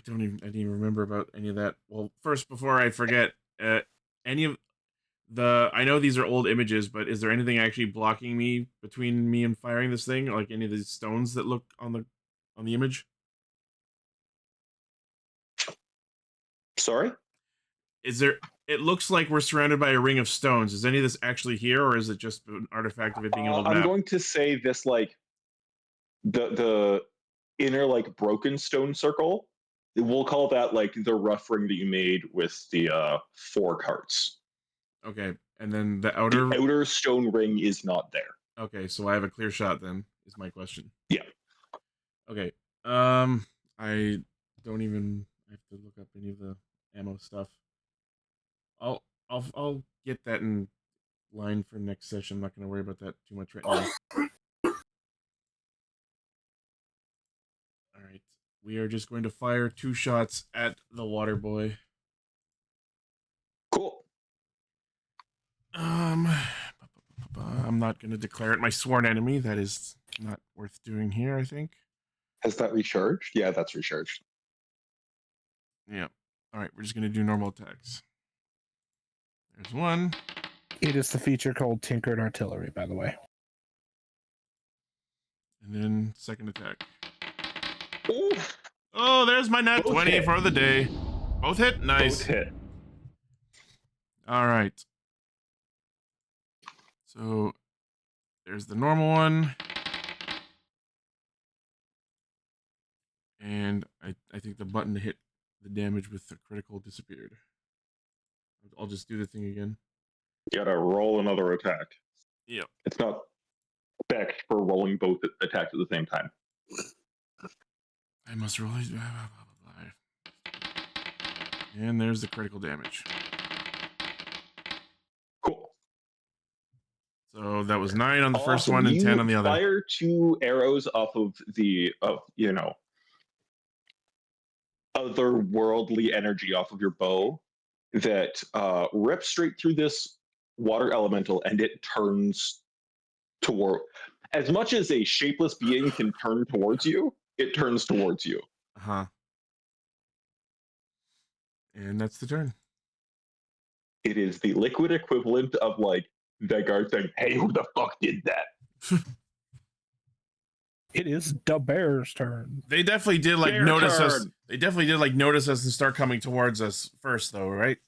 didn't even remember about any of that. Well, first, before I forget, any of I know these are old images, but is there anything actually blocking me between me and firing this thing? Like any of these stones that look on the image? Sorry? Is there? It looks like we're surrounded by a ring of stones. Is any of this actually here, or is it just an artifact of it being an old I'm map? going to say this, like, the inner, like, broken stone circle. We'll call that, like, the rough ring that you made with the 4 carts. Okay, and then the The outer. outer stone ring is not there. Okay, so I have a clear shot then. Is my question. Yeah. Okay. I don't even have to look up any of the ammo stuff. I'll get that in line for next session. I'm not going to worry about that too much right now. All right. We are just going to fire 2 shots at the water boy. Cool. I'm not going to declare it my sworn enemy. That is not worth doing here, I think. Has that recharged? Yeah, that's recharged. Yeah. All right, we're just going to do normal attacks. There's 1. It is the feature called Tinkered Artillery, by the way. And then second attack. Ooh, Oh, there's my nat Both 20 hit. for the day. Both hit? Nice. both hit. All right. So there's the normal one. And I think the button to hit the damage with the critical disappeared. I'll just do the thing again. You gotta roll another attack. Yep. It's not spec for rolling both attacks at the same time. I must roll these. And there's the critical damage. Cool. So that was 9 on the first Awesome. one and You 10 on the other. Fire 2 arrows off of otherworldly energy off of your bow that rip straight through this water elemental, and it turns toward. As much as a shapeless being can turn towards you, it turns towards you. Uh-huh. And that's the turn. It is the liquid equivalent of, like, Vegard saying, "Hey, who the fuck did that?" It is the bear's turn. They definitely did like Their notice us. turn. They definitely did like notice us and start coming towards us first, though, right?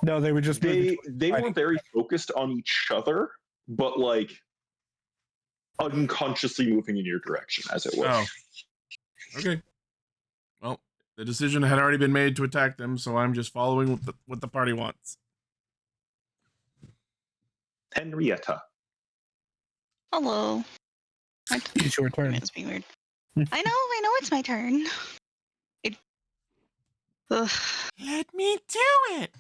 No, they were just They were fighting. very focused on each other, but, like, unconsciously moving in your direction, as it was. Oh. Okay. Well, the decision had already been made to attack them, so I'm just following what the party wants. Henrietta. Hello. It's your turn. It's being weird. I know it's my turn. Ugh. Let me do it.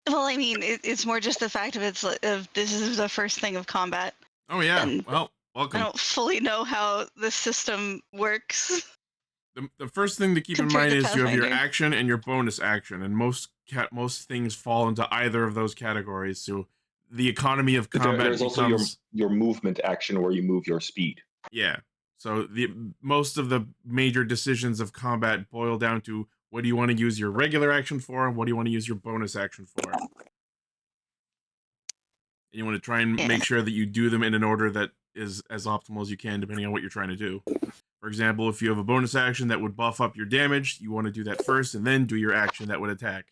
Well, I mean, it's more just the fact of this is the first thing of combat. Oh yeah. And Well, I welcome. don't fully know how the system works. The first thing to keep in Compared mind to is you have your Pathfinder. action and your bonus action, and most things fall into either of those categories. So the economy of combat There's also becomes your movement action where you move your speed. yeah. So the most of the major decisions of combat boil down to what do you want to use your regular action for, and what do you want to use your bonus action for. And you want to try and make sure that you do them in an order that is as optimal as you can, depending on what you're trying to do. For example, if you have a bonus action that would buff up your damage, you want to do that first, and then do your action that would attack.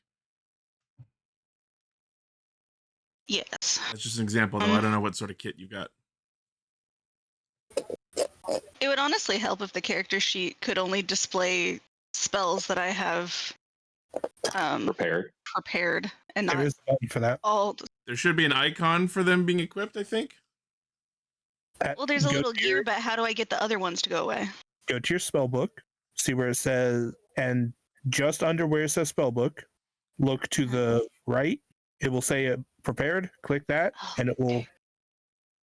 Yes. That's just an example, though. I don't know what sort of kit you got. It would honestly help if the character sheet could only display spells that I have prepared and There not is a button for that. all. There should be an icon for them being equipped, I think. Well, there's a Go little to gear, your- but how do I get the other ones to go away? Go to your spell book, see where it says, and just under where it says spell book, look to the right. It will say prepared. Click that, and it will.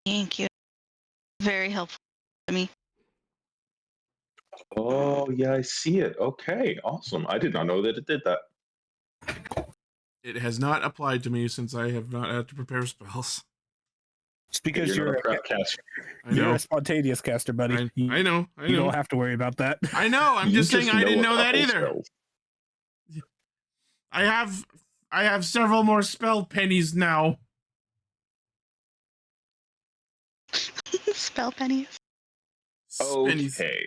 Thank you. Very helpful to me. Oh, yeah, I see it. Okay, awesome. I did not know that it did that. It has not applied to me since I have not had to prepare spells. It's because You're you're not a prep caster. I you're know. a spontaneous caster, buddy. I know. You don't have to worry about that. I know. I'm You just saying I didn't a know that couple either. spells. I have several more spell pennies now. Spell pennies. Pennies. Okay.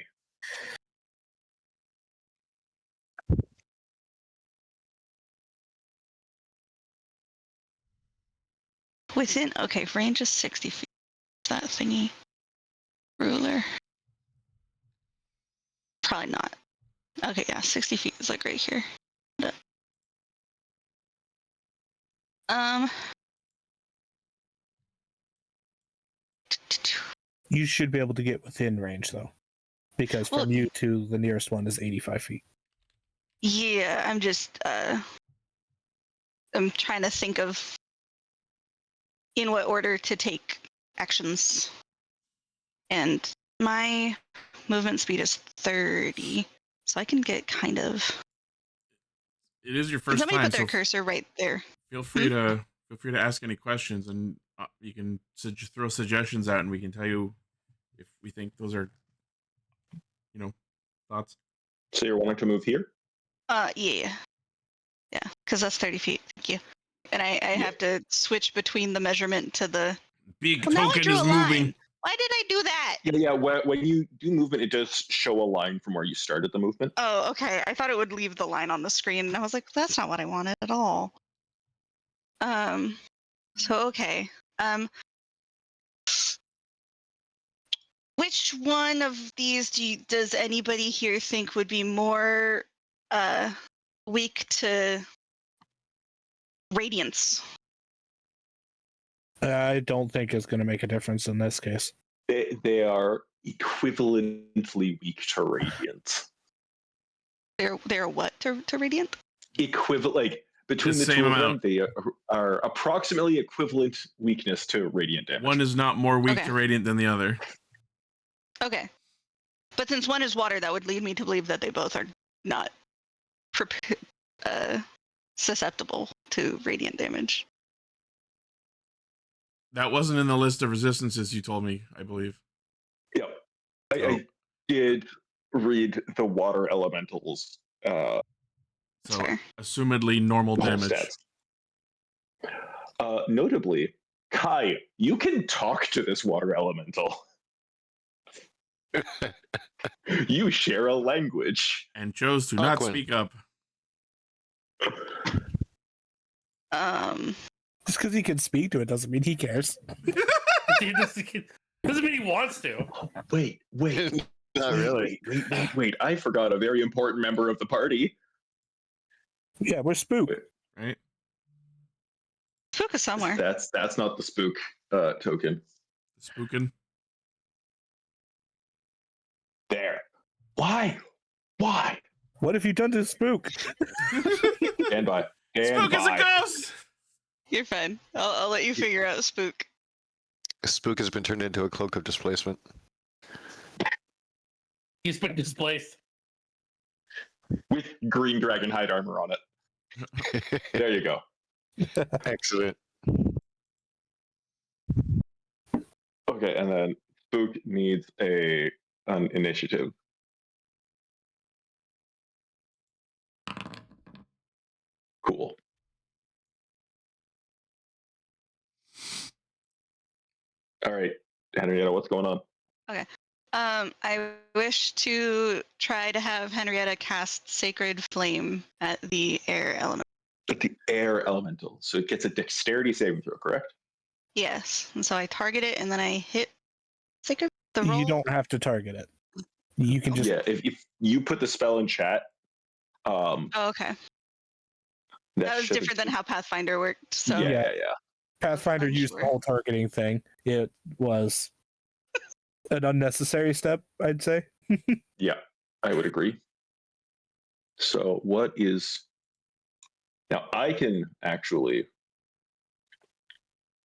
Within, okay, range is 60 feet. That thingy. Ruler. Probably not. Okay, yeah, 60 feet is like right here. Um. You should be able to get within range though, because from Well- you to the nearest one is 85 feet. Yeah, I'm just I'm trying to think of in what order to take actions. And my movement speed is 30, so I can get kind of. It is your Can first somebody time, put their so cursor right there? feel free to ask any questions, and you can throw suggestions out, and we can tell you if we think those are, thoughts. So you're wanting to move here? Yeah, because that's 30 feet. Thank you. And I have to switch between the measurement to the. Big Well, now I token drew is a line. moving. Why did I do that? Yeah. When you do movement, it does show a line from where you started the movement. Oh, okay. I thought it would leave the line on the screen, and I was like, that's not what I wanted at all. So okay. Which one of these does anybody here think would be more weak to radiance? I don't think it's going to make a difference in this case. They are equivalently weak to radiant. They're what to radiant? Between The the same two amount. of them, they are approximately equivalent weakness to radiant damage. One is not more weak Okay. to radiant than the other. Okay. But since one is water, that would lead me to believe that they both are not susceptible to radiant damage. That wasn't in the list of resistances you told me, I believe. Yep. I did read the water elementals. So, Fair. assumedly normal damage. Stats. Notably, Kai, you can talk to this water elemental. You share a language. And chose to not Aquan. speak up. Just because he can speak to it doesn't mean he cares. Doesn't mean he wants to. Wait. Not really. Wait. I forgot a very important member of the party. Yeah, we're spooked. Right? Spook is somewhere. That's not the spook token. Spookin'. There. Why? What have you done to spook? Stand by. Spook is a ghost! You're fine. I'll let you figure out spook. Spook has been turned into a cloak of displacement. He's been displaced. With green dragon hide armor on it. There you go. Excellent. Okay, and then Spook needs an initiative. Cool. All right, Henrietta, what's going on? I wish to try to have Henrietta cast Sacred Flame at the air element. But the air elemental, so it gets a dexterity saving throw, correct? Yes, and so I target it, and then I hit Sacred. The roll. You don't have to target it. You can just Yeah, if you put the spell in chat, Oh, okay. That was should- different than how Pathfinder worked. So Yeah. Pathfinder used the whole targeting thing. It was an unnecessary step, I'd say. Yeah, I would agree. So what is now? I can actually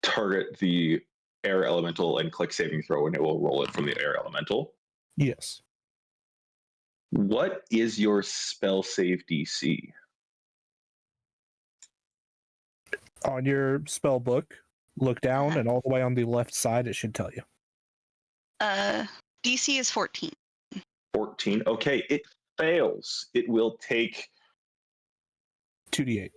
target the air elemental and click saving throw, and it will roll it from the air elemental. Yes. What is your spell save DC? On your spell book, look down, and all the way on the left side, it should tell you. DC is 14. 14. Okay, it fails. It will take 2d8.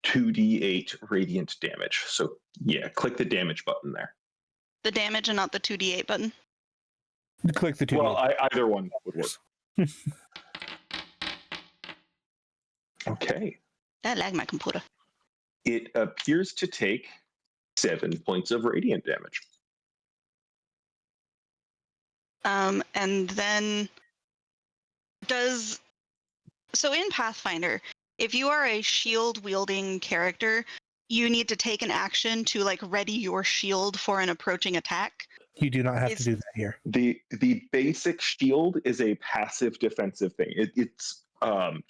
2d8 radiant damage. So yeah, click the damage button there. The damage and not the 2d8 button. Click the 2d8. Well, either one would work. Okay. That lagged my computer. It appears to take 7 points of radiant damage. And then so in Pathfinder, if you are a shield wielding character, you need to take an action to like ready your shield for an approaching attack. You do not have to do that here. The basic shield is a passive defensive thing. It's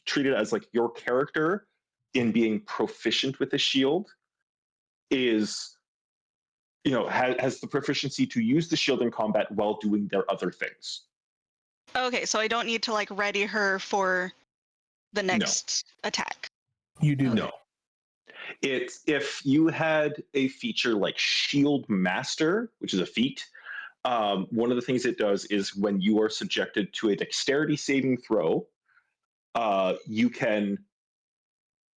treated as like your character in being proficient with a shield is, has the proficiency to use the shield in combat while doing their other things. Okay, so I don't need to like ready her for the next attack. You do. No. It's if you had a feature like Shield Master, which is a feat, one of the things it does is when you are subjected to a dexterity saving throw, you can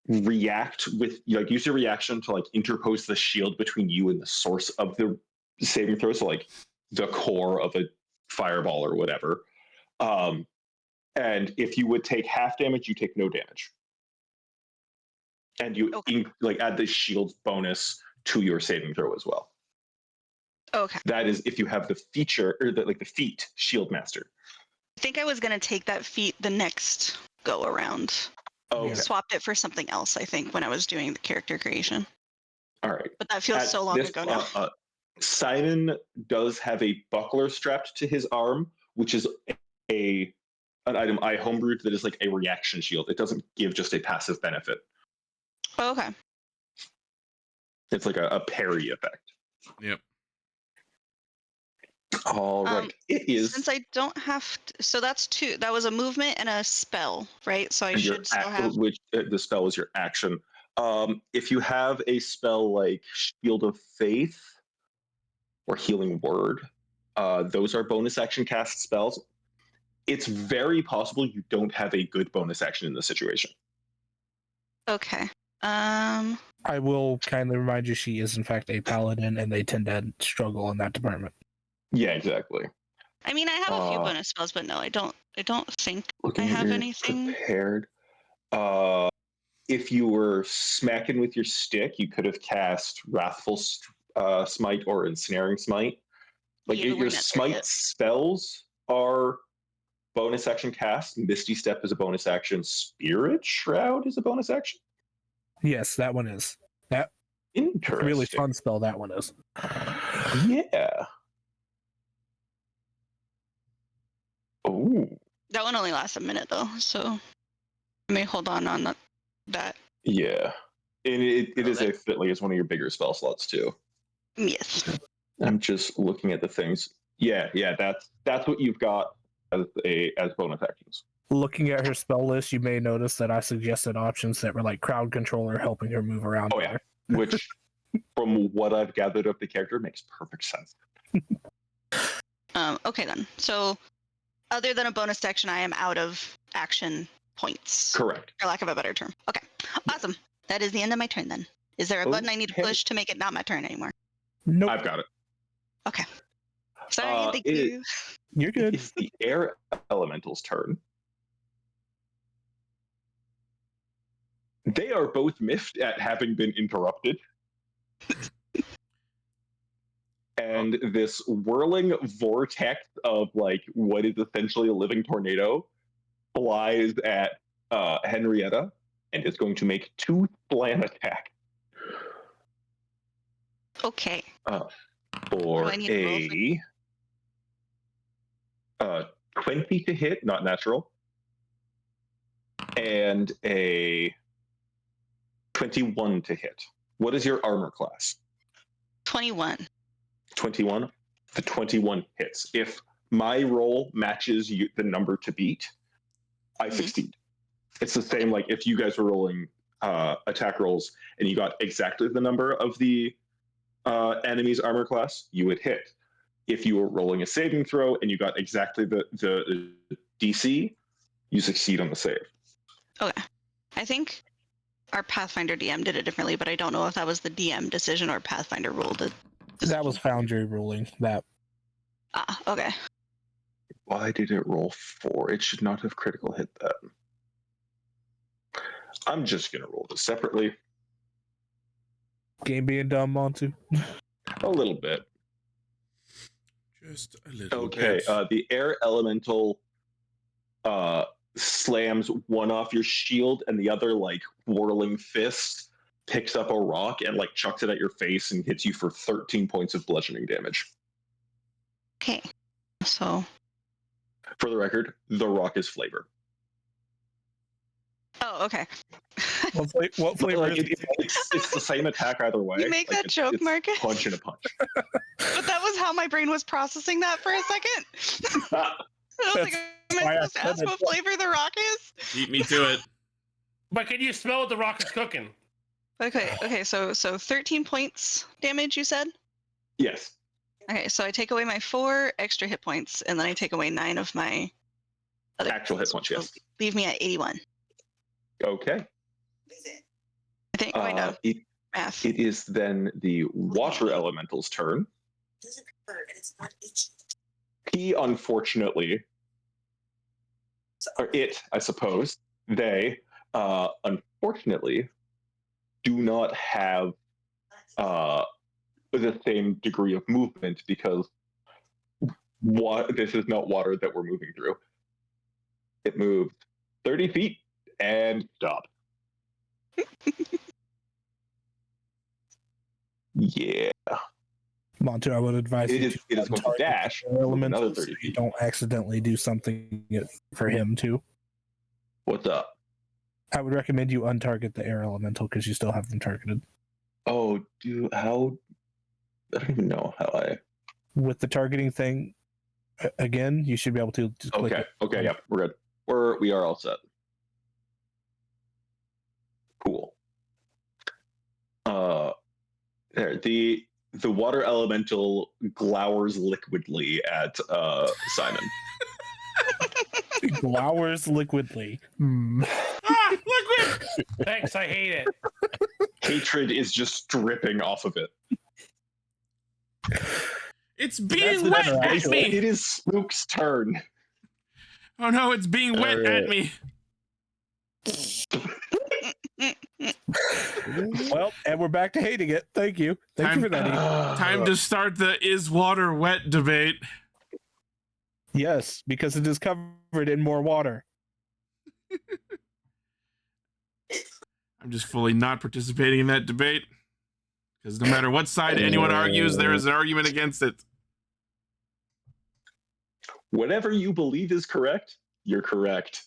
react with use your reaction to like interpose the shield between you and the source of the saving throw, so like the core of a fireball or whatever. And if you would take half damage, you take no damage. And you add the shield bonus to your saving throw as well. Okay. That is if you have the feature or the feat Shield Master. I think I was gonna take that feat the next go around. Oh, okay. Swapped it for something else, I think, when I was doing the character creation. All right. But that feels so long ago now. Simon does have a buckler strapped to his arm, which is an item I homebrewed that is like a reaction shield. It doesn't give just a passive benefit. Oh, okay. It's like a parry effect. Yep. All right. It is. Since I don't have to, so that's two. That was a movement and a spell, right? So I should still have. Which the spell is your action. If you have a spell like Shield of Faith or Healing Word, those are bonus action cast spells. It's very possible you don't have a good bonus action in this situation. Okay. I will kindly remind you, she is in fact a paladin, and they tend to struggle in that department. Yeah, exactly. I mean, I have a few bonus spells, but no, I don't think I Looking have at your anything prepared. If you were smacking with your stick, you could have cast Wrathful Smite or Ensnaring Smite. Like your smite spells are bonus action cast. Misty Step is a bonus action. Spirit Shroud is a bonus action. Yes, that one is. That Interesting. Really fun spell that one is. Yeah. Oh. That one only lasts a minute though, so I may hold on that. Yeah. And it is a fit like it's one of your bigger spell slots too. Yes. I'm just looking at the things. Yeah, that's what you've got as bonus actions. Looking at her spell list, you may notice that I suggested options that were like crowd controller, helping her move around. Oh yeah, which from what I've gathered of the character makes perfect sense. Okay then. So other than a bonus action, I am out of action points. Correct. For lack of a better term. Okay. Awesome. That is the end of my turn then. Is there a button I need to push to make it not my turn anymore? Nope. I've got it. Okay. Sorry, thank you. You're good. It's the air elemental's turn. They are both miffed at having been interrupted. And this whirling vortex of like what is essentially a living tornado flies at Henrietta and is going to make 2 slam attack. Okay. For a 20 to hit, not natural, and a 21 to hit. What is your armor class? 21. 21? The 21 hits. If my roll matches the number to beat, I succeed. It's the same like if you guys were rolling attack rolls and you got exactly the number of the enemy's armor class, you would hit. If you were rolling a saving throw and you got exactly the DC, you succeed on the save. Okay. I think our Pathfinder DM did it differently, but I don't know if that was the DM decision or Pathfinder ruled it. That was Foundry ruling that. Ah, okay. Why did it roll 4? It should not have critical hit that. I'm just going to roll this separately. Game being dumb, Montu. A little bit. Just a little Okay, bit. the air elemental slams one off your shield, and the other, like, whirling fist picks up a rock and, like, chucks it at your face and hits you for 13 points of bludgeoning damage. Okay. So. For the record, the rock is flavor. Oh, okay. What flavor Like, is it? it's the same attack either way. You make that joke, it's Marcus? punch and a punch. But that was how my brain was processing that for a second. I was like, am why I I supposed to ask said what it. flavor the rock is? Beat me to it. But can you smell what the rock is cooking? Okay, so 13 points damage, you said? Yes. Okay, so I take away my 4 extra hit points, and then I take away 9 of my other Actual hit points, yes. Leave me at 81. Okay. I think, wait, no, math. It is then the water elemental's turn. He, unfortunately, or it, I suppose, they, unfortunately, do not have the same degree of movement because this is not water that we're moving through. It moved 30 feet and stopped. Yeah. Montu, I would advise It you is to going to target dash the elemental another so 30 you feet. don't accidentally do something for him too. What's up? I would recommend you untarget the air elemental because you still have them targeted. Oh, dude, how? I don't even know how I. With the targeting thing, again, you should be able to just click Okay. it. Okay. Yep. We're good. We are all set. Cool. There. The water elemental glowers liquidly at Simon. Glowers liquidly. Hmm. Ah, liquid! Thanks, I hate it. Hatred is just dripping off of it. It's That's being the wet better at option. me! It is Spook's turn. Oh no, it's being wet Alright. at me! Well, and we're back to hating it. Thank you. Thank you for that. Ethan. Time to start the is water wet debate. Yes, because it is covered in more water. I'm just fully not participating in that debate. Because no matter what side anyone argues, there is an argument against it. Whatever you believe is correct, you're correct.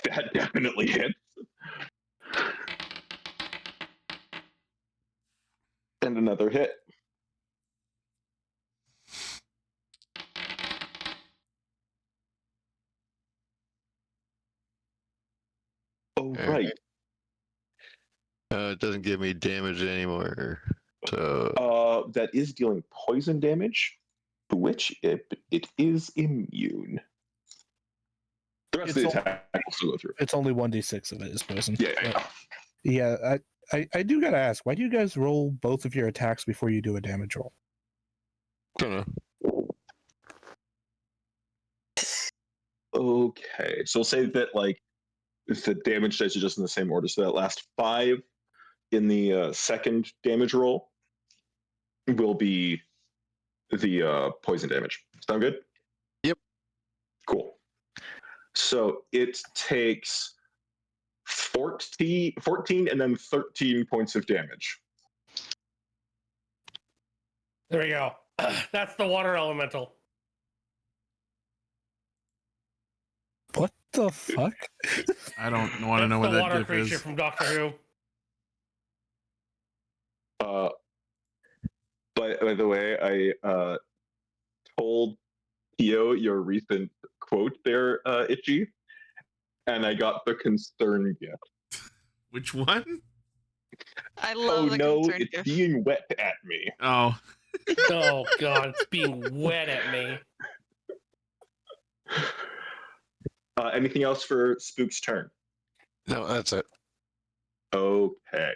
That definitely hits. And another hit. Oh, right. It doesn't give me damage anymore. So That is dealing poison damage, to which it is immune. The rest of the It's attack will still go through. It's only 1d6 of it is poison. Yeah. Yeah, I do gotta ask, why do you guys roll both of your attacks before you do a damage roll? don't know. Okay, so we'll say that like if the damage dice are just in the same order, so that last 5 in the second damage roll will be the poison damage. Sound good? Yep. Cool. So it takes 14 and then 13 points of damage. There we go. That's the water elemental. What the fuck? I don't want to know That's what the that water diff creature is. from Doctor Who. By the way, I told Theo your recent quote there, Itchy, and I got the concern gift. Which one? I Oh love the no, concern it's gift. being wet at me. Oh, Oh god, it's being wet at me. Anything else for Spook's turn? No, that's it. Okay.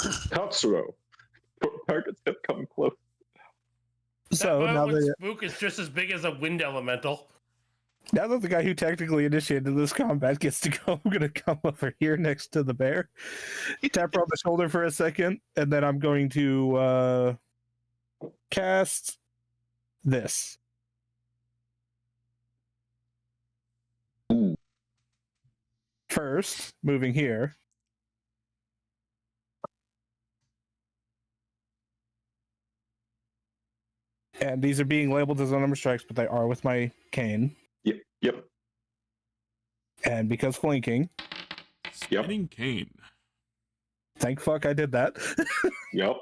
Katsuro. Targets have come close. So that now with that Spook is just as big as a wind elemental. the guy who technically initiated this combat gets to go, I'm gonna come over here next to the bear, tap her on the shoulder for a second, and then I'm going to cast this. Ooh. First, moving here. And these are being labeled as unarmed strikes, but they are with my cane. Yep. And because flanking, spinning cane. thank fuck I did that. Yep.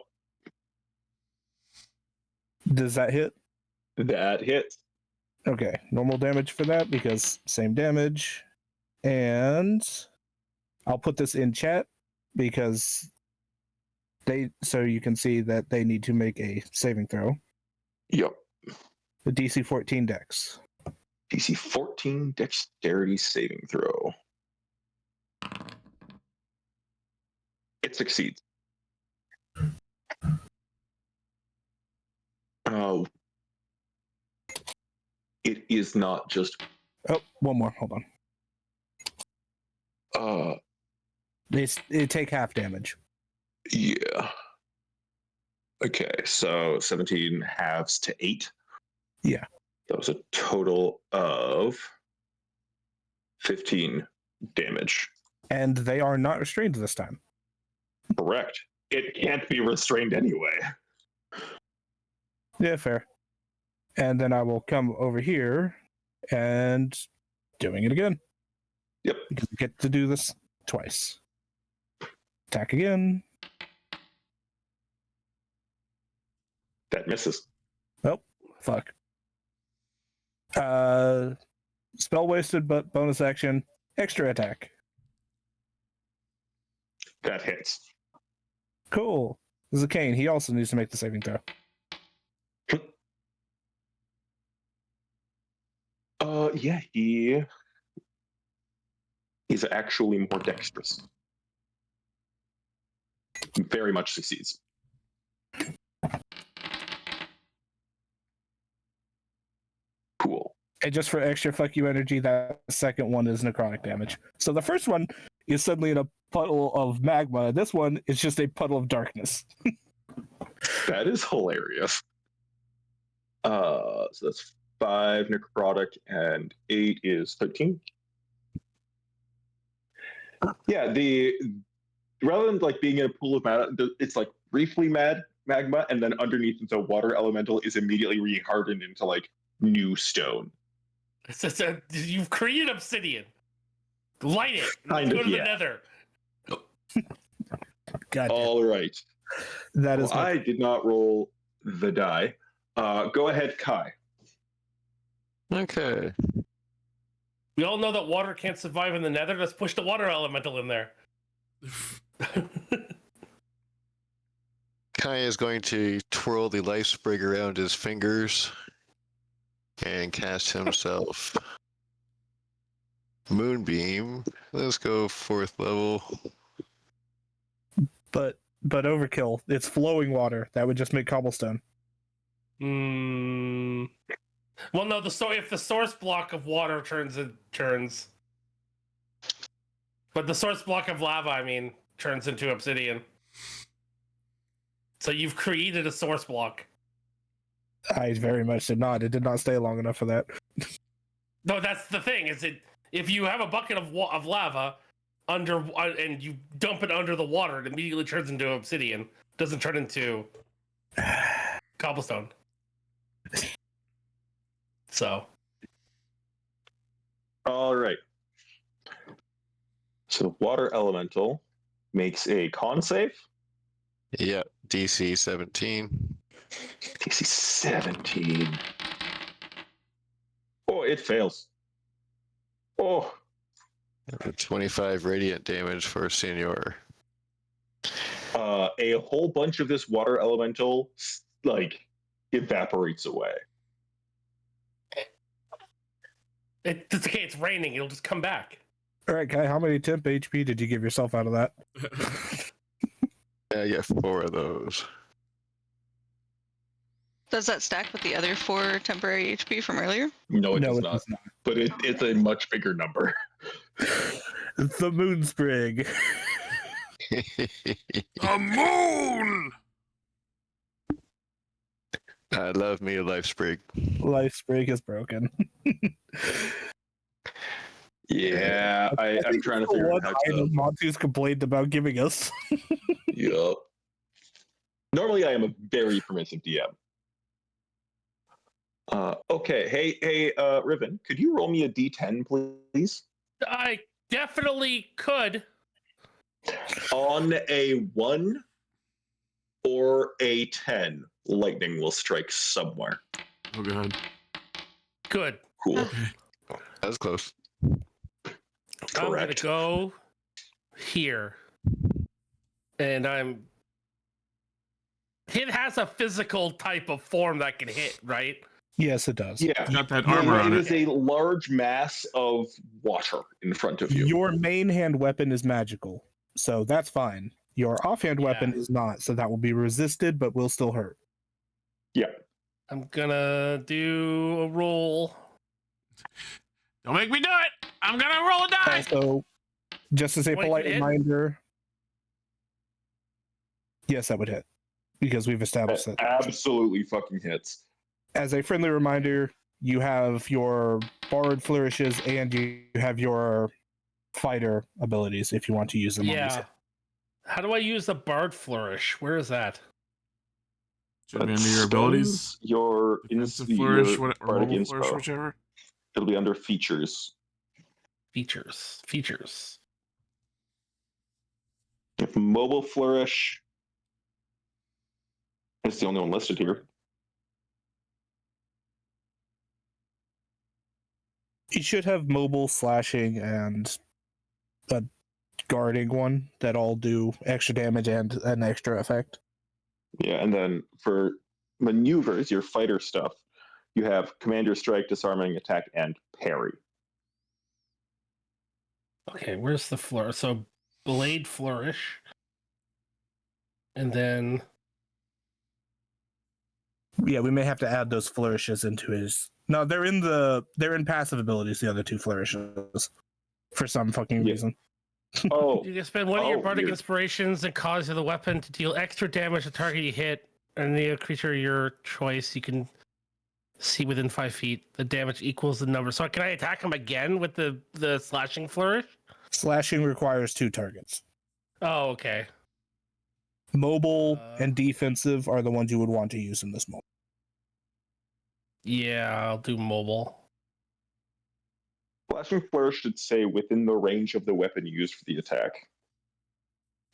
Does that hit? That hits. Okay, normal damage for that because same damage. And I'll put this in chat because so you can see that they need to make a saving throw. Yep. The DC 14 dex. DC 14 dexterity saving throw. It succeeds. Oh. It is not just Oh, one more. Hold on. They take half damage. yeah. Okay, so 17 halves to 8. Yeah. That was a total of 15 damage. And they are not restrained this time. Correct. It can't be restrained anyway. Yeah, fair. And then I will come over here and doing it again. Yep. Because I get to do this twice. Attack again. That misses. Oh, fuck. Spell wasted, but bonus action. Extra attack. That hits. Cool. This is a cane. He also needs to make the saving throw. Yeah, he's actually more dexterous. Very much succeeds. Cool. And just for extra fuck you energy, that second one is necrotic damage. So the first one is suddenly in a puddle of magma. This one is just a puddle of darkness. That is hilarious. So that's 5 necrotic and 8 is 13. Yeah, rather than like being in a pool of magma, it's like briefly magma, and then underneath the water elemental is immediately rehardened into like new stone. You've created obsidian. Light it. Kind Go of, to the yeah. nether. God damn. All right. That is Well, I did not roll the die. Go ahead, Kai. Okay. We all know that water can't survive in the nether. Let's push the water elemental in there. Kai is going to twirl the life sprig around his fingers and cast himself Moonbeam. Let's go 4th level. but overkill. It's flowing water. That would just make cobblestone. Well, no. If the source block of water turns, but the source block of lava, turns into obsidian. So you've created a source block. I very much did not. It did not stay long enough for that. No, that's the thing. If you have a bucket of lava under and you dump it under the water, it immediately turns into obsidian. Doesn't turn into cobblestone. So. All right. So water elemental makes a con save. Yep, DC 17. DC 17. Oh, it fails. Oh, 25 radiant damage for Senior. a whole bunch of this water elemental like evaporates away. It's okay. It's raining. It'll just come back. All right, Kai, how many temp HP did you give yourself out of that? I get 4 of those. Does that stack with the other 4 temporary HP from earlier? No, it No, does it not. does not. But it's a much bigger number. It's the moon sprig. The moon! I love me a life sprig. Life sprig is broken. Yeah, I'm trying to figure out how to. Monty's complained about giving us. Yup. Normally, I am a very permissive DM. Okay, hey, Riven, could you roll me a D10, please? I definitely could. On a 1 or a 10, lightning will strike somewhere. Oh god. Good. Cool. That was close. I'm gonna Correct. go here, and it has a physical type of form that can hit, right? Yes, it does. Yeah, Got that armor on it it. is a large mass of water in front of you. Your main hand weapon is magical, so that's fine. Your offhand weapon is not, so that will be resisted, but will still hurt. I'm gonna do a roll. Don't make me do it! I'm gonna roll a die! Also, just as a Wait, polite hit? reminder, yes, that would hit, because we've established That that. absolutely fucking hits. As a friendly reminder, you have your bard flourishes and you have your fighter abilities if you want to use them on these. Yeah. How do I use the bard flourish? Where is that? Should be under your abilities. Your Defensive your flourish, or bardic mobile flourish, inspo. whichever. It'll be under features. Features. If mobile flourish is the only one listed here. You should have mobile, slashing, and a guarding one that all do extra damage and an extra effect. Yeah, and then for maneuvers, your fighter stuff, you have commander strike, disarming, attack, and parry. Okay, where's the flourish? So blade flourish. And then Yeah, we may have to add those flourishes into his. No, they're in passive abilities. The other 2 flourishes, for some fucking Yeah. reason. Oh, you can spend one of your bardic weird. inspirations and cause of the weapon to deal extra damage to target you hit, and the creature of your choice you can see within 5 feet. The damage equals the number. So can I attack him again with the slashing flourish? Slashing requires 2 targets. Oh, okay. Mobile and defensive are the ones you would want to use in this moment. Yeah, I'll do mobile. flashing flourish should say within the range of the weapon used for the attack.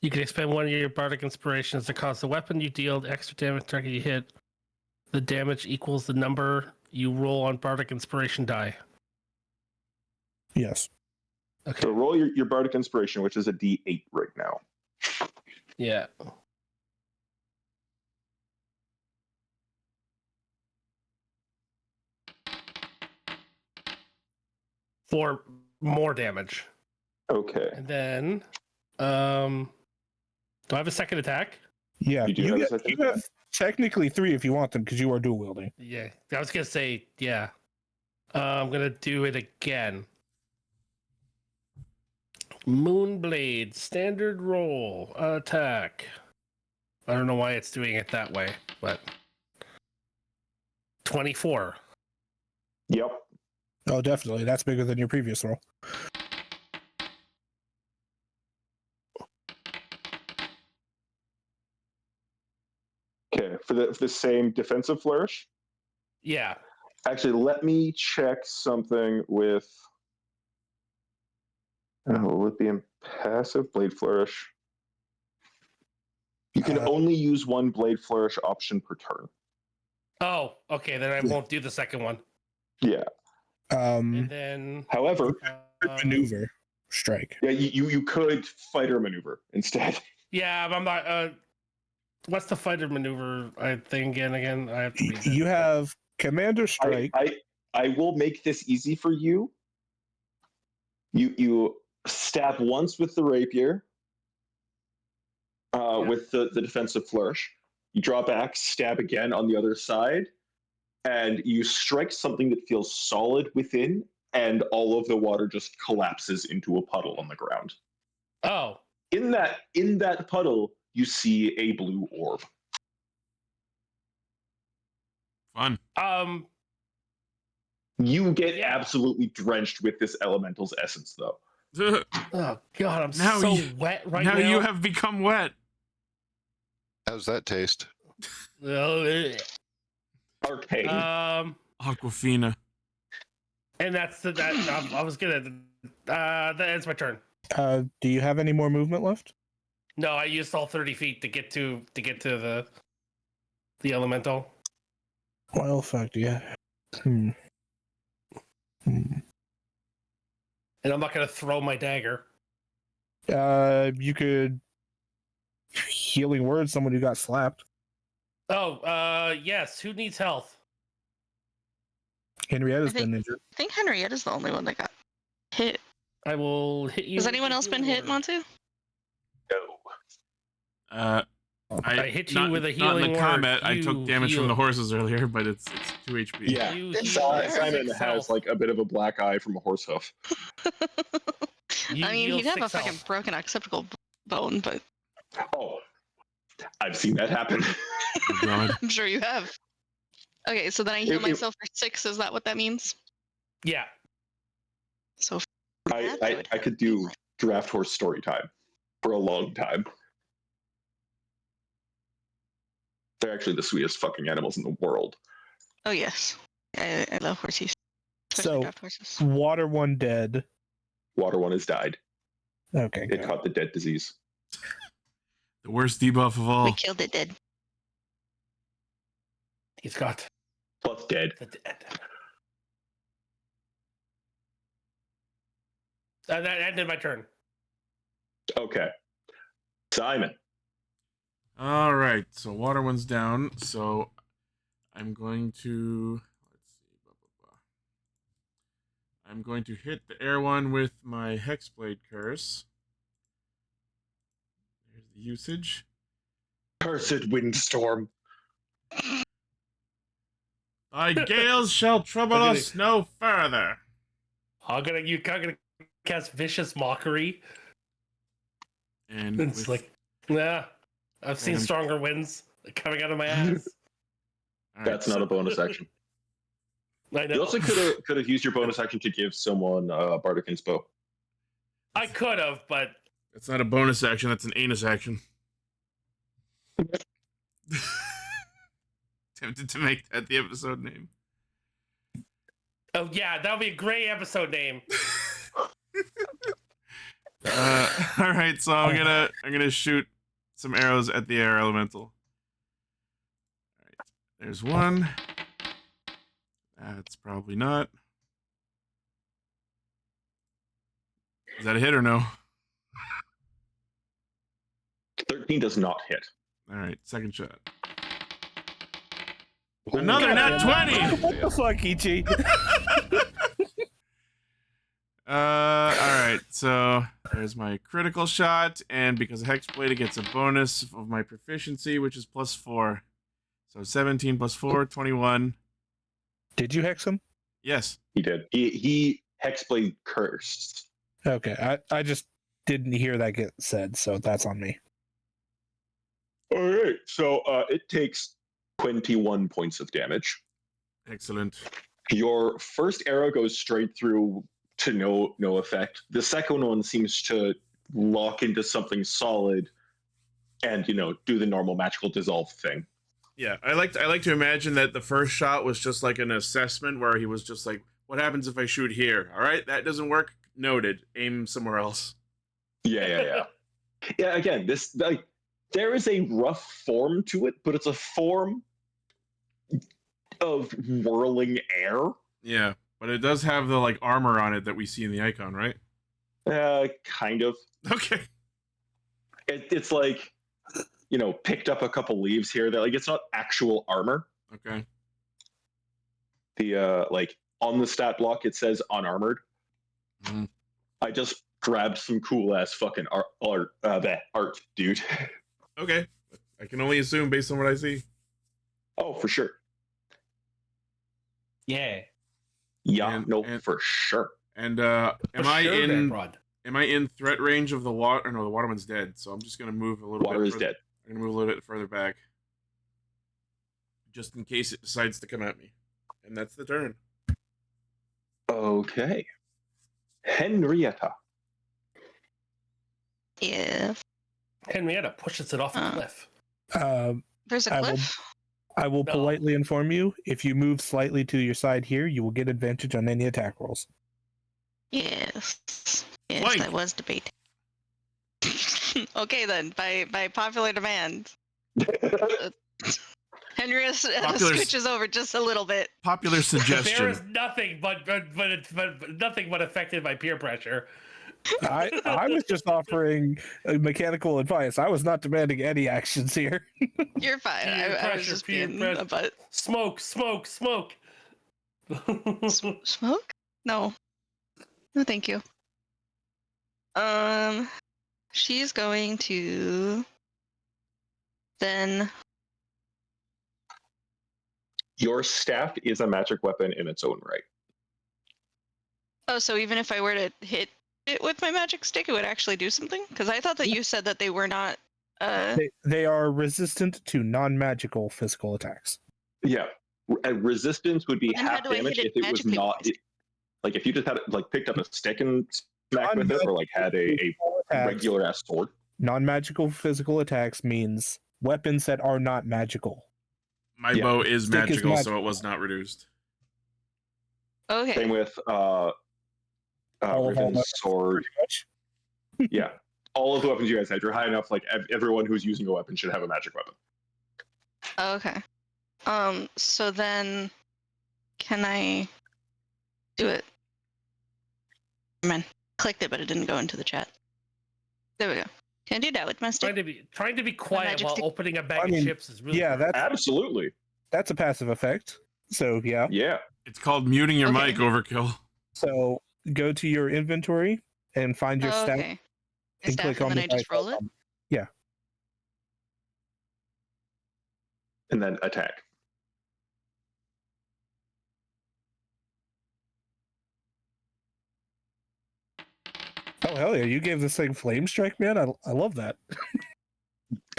You can expend one of your bardic inspirations to cause the weapon you deal extra damage to target you hit. The damage equals the number you roll on bardic inspiration die. Yes. Okay. So roll your bardic inspiration, which is a D8 right now. Yeah. For more damage. Okay. And then do I have a second attack? Yeah. You do have a second you have technically 3 if you want them because you are dual wielding. Yeah. I was gonna say, yeah. I'm gonna do it again. Moonblade, standard roll, attack. I don't know why it's doing it that way, but 24. Yep. Oh, definitely. That's bigger than your previous roll. Okay. For the same defensive flourish. Yeah. Actually, let me check something with. Will it be in passive blade flourish? You can only use one blade flourish option per turn. Oh, okay. Then I won't do the second one. Yeah. And then However, maneuver strike. yeah, you could fighter maneuver instead. Yeah, but I'm not. What's the fighter maneuver thing again? I have to read that. You have commander strike. I will make this easy for you. You stab once with the rapier, with the defensive flourish. You draw back, stab again on the other side, and you strike something that feels solid within, and all of the water just collapses into a puddle on the ground. Oh. In that puddle, you see a blue orb. Fun. You get absolutely drenched with this elemental's essence, though. Oh God, I'm so wet right now. Now you have become wet. How's that taste? Arcane. Aquafina. And that's that. I was gonna. That ends my turn. Do you have any more movement left? No, I used all 30 feet to get to the elemental. Well, fuck, yeah. And I'm not gonna throw my dagger. You could healing word someone who got slapped. Oh, yes. Who needs health? Henrietta's been injured. I think Henrietta's the only one that got hit. I will hit you. Has anyone else been hit, Montu? No. I hit you with a healing Not in the word. combat. I took damage heal. from the horses earlier, but it's 2 HP. Yeah. You Simon heal has like a bit of a black eye from a horse hoof. You I mean, heal he'd have a 6 fucking health. broken occipital bone, but Oh, I've seen that happen. Oh, God. I'm sure you have. Okay, so then I heal It- myself for 6. Is that what that means? Yeah. So I could do draft horse story time for a long time. They're actually the sweetest fucking animals in the world. Oh yes, I love horses. Especially So, draft horses. water one dead. Water one has died. Okay, It good. caught the dead disease. The worst debuff of all. We killed it dead. He's got Plus dead. the dead. That ended my turn. Okay. Simon. All right, so water one's down. So I'm going to I'm going to hit the air one with my Hexblade Curse. There's the usage. Cursed windstorm. Thy gales shall trouble us no further. I'm gonna cast Vicious Mockery. And It's with, like, yeah, I've seen And- stronger winds coming out of my ass. all right, That's not a bonus action. I know. You also could have used your bonus action to give someone Bardic Inspo. I could have, but That's not a bonus action. That's an anus action. Tempted to make that the episode name. oh yeah, that would be a great episode name. All right, so I'm gonna shoot some arrows at the air elemental. All right, there's one. That's probably not. Is that a hit or no? 13 does not hit. All right, second shot. Another nat 20. What the fuck, Ichi? All right, so there's my critical shot, and because of Hexblade, it gets a bonus of my proficiency, which is +4. So 17 + 4, 21. Did you hex him? Yes. He did. He Hexblade cursed. Okay, I just didn't hear that get said, so that's on me. All right. So it takes 21 points of damage. Excellent. Your first arrow goes straight through to no effect. The second one seems to lock into something solid and do the normal magical dissolve thing. Yeah, I like to imagine that the first shot was just like an assessment where he was just like, "What happens if I shoot here? All right, that doesn't work. Noted. Aim somewhere else." Yeah. Yeah, again, this There is a rough form to it, but it's a form of whirling air. Yeah, but it does have the like armor on it that we see in the icon, right? Kind of. Okay. It's like, picked up a couple leaves here. That like it's not actual armor. Okay. The on the stat block it says unarmored. Mm-hmm. I just grabbed some cool ass fucking art, dude. Okay. I can only assume based on what I see. Oh, for sure. Yeah. Yeah, for sure. And am I sure in? there, Rod. Am I in threat range of the water? No, the waterman's dead. So I'm just gonna move a little. Water bit is further. dead. I'm gonna move a little bit further back, just in case it decides to come at me. And that's the turn. Okay. Henrietta. Yeah. Henrietta pushes it off a cliff. There's a I will- cliff. I will No. politely inform you, if you move slightly to your side here, you will get advantage on any attack rolls. Yes. Yes, Like. that was debate. Okay then, by popular demand, Henrietta scooches over just a little bit. Popular There suggestion. is nothing but nothing but affected by peer pressure. I was just offering mechanical advice. I was not demanding any actions here. You're fine. Peer I was pressure, just peer being pressure. a butt. Smoke. Smoke? No. No, thank you. She's going to then. Your staff is a magic weapon in its own right. Oh, so even if I were to hit it with my magic stick, it would actually do something? Because I thought that you said that they were not. They are resistant to non-magical physical attacks. Yeah. Resistance would be Well, then how half do I damage hit if it it was magically not. with my Like if you just had picked up a stick and smacked with it, or like had a regular ass sword. Non-magical physical attacks means weapons that are not magical. My Yeah. bow is Stick is magical, so magical. it was not reduced. Okay. Same with All of Riven, all sword. Pretty much. Yeah. All of the weapons you guys had, you're high enough, like everyone who's using a weapon should have a magic weapon. Okay. So then, can I do it? Man, clicked it, but it didn't go into the chat. There we go. Can I do that with my stick? trying to be quiet magic while stick. opening a bag of chips is really hard. Absolutely. That's a passive effect. So yeah. Yeah. It's called muting your Okay. mic, Overkill. So go to your inventory and find your staff. Okay. My and staff, click and on then the I just dice roll it. icon. Yeah. And then attack. Oh hell yeah! You gave this thing flame strike, man. I love that.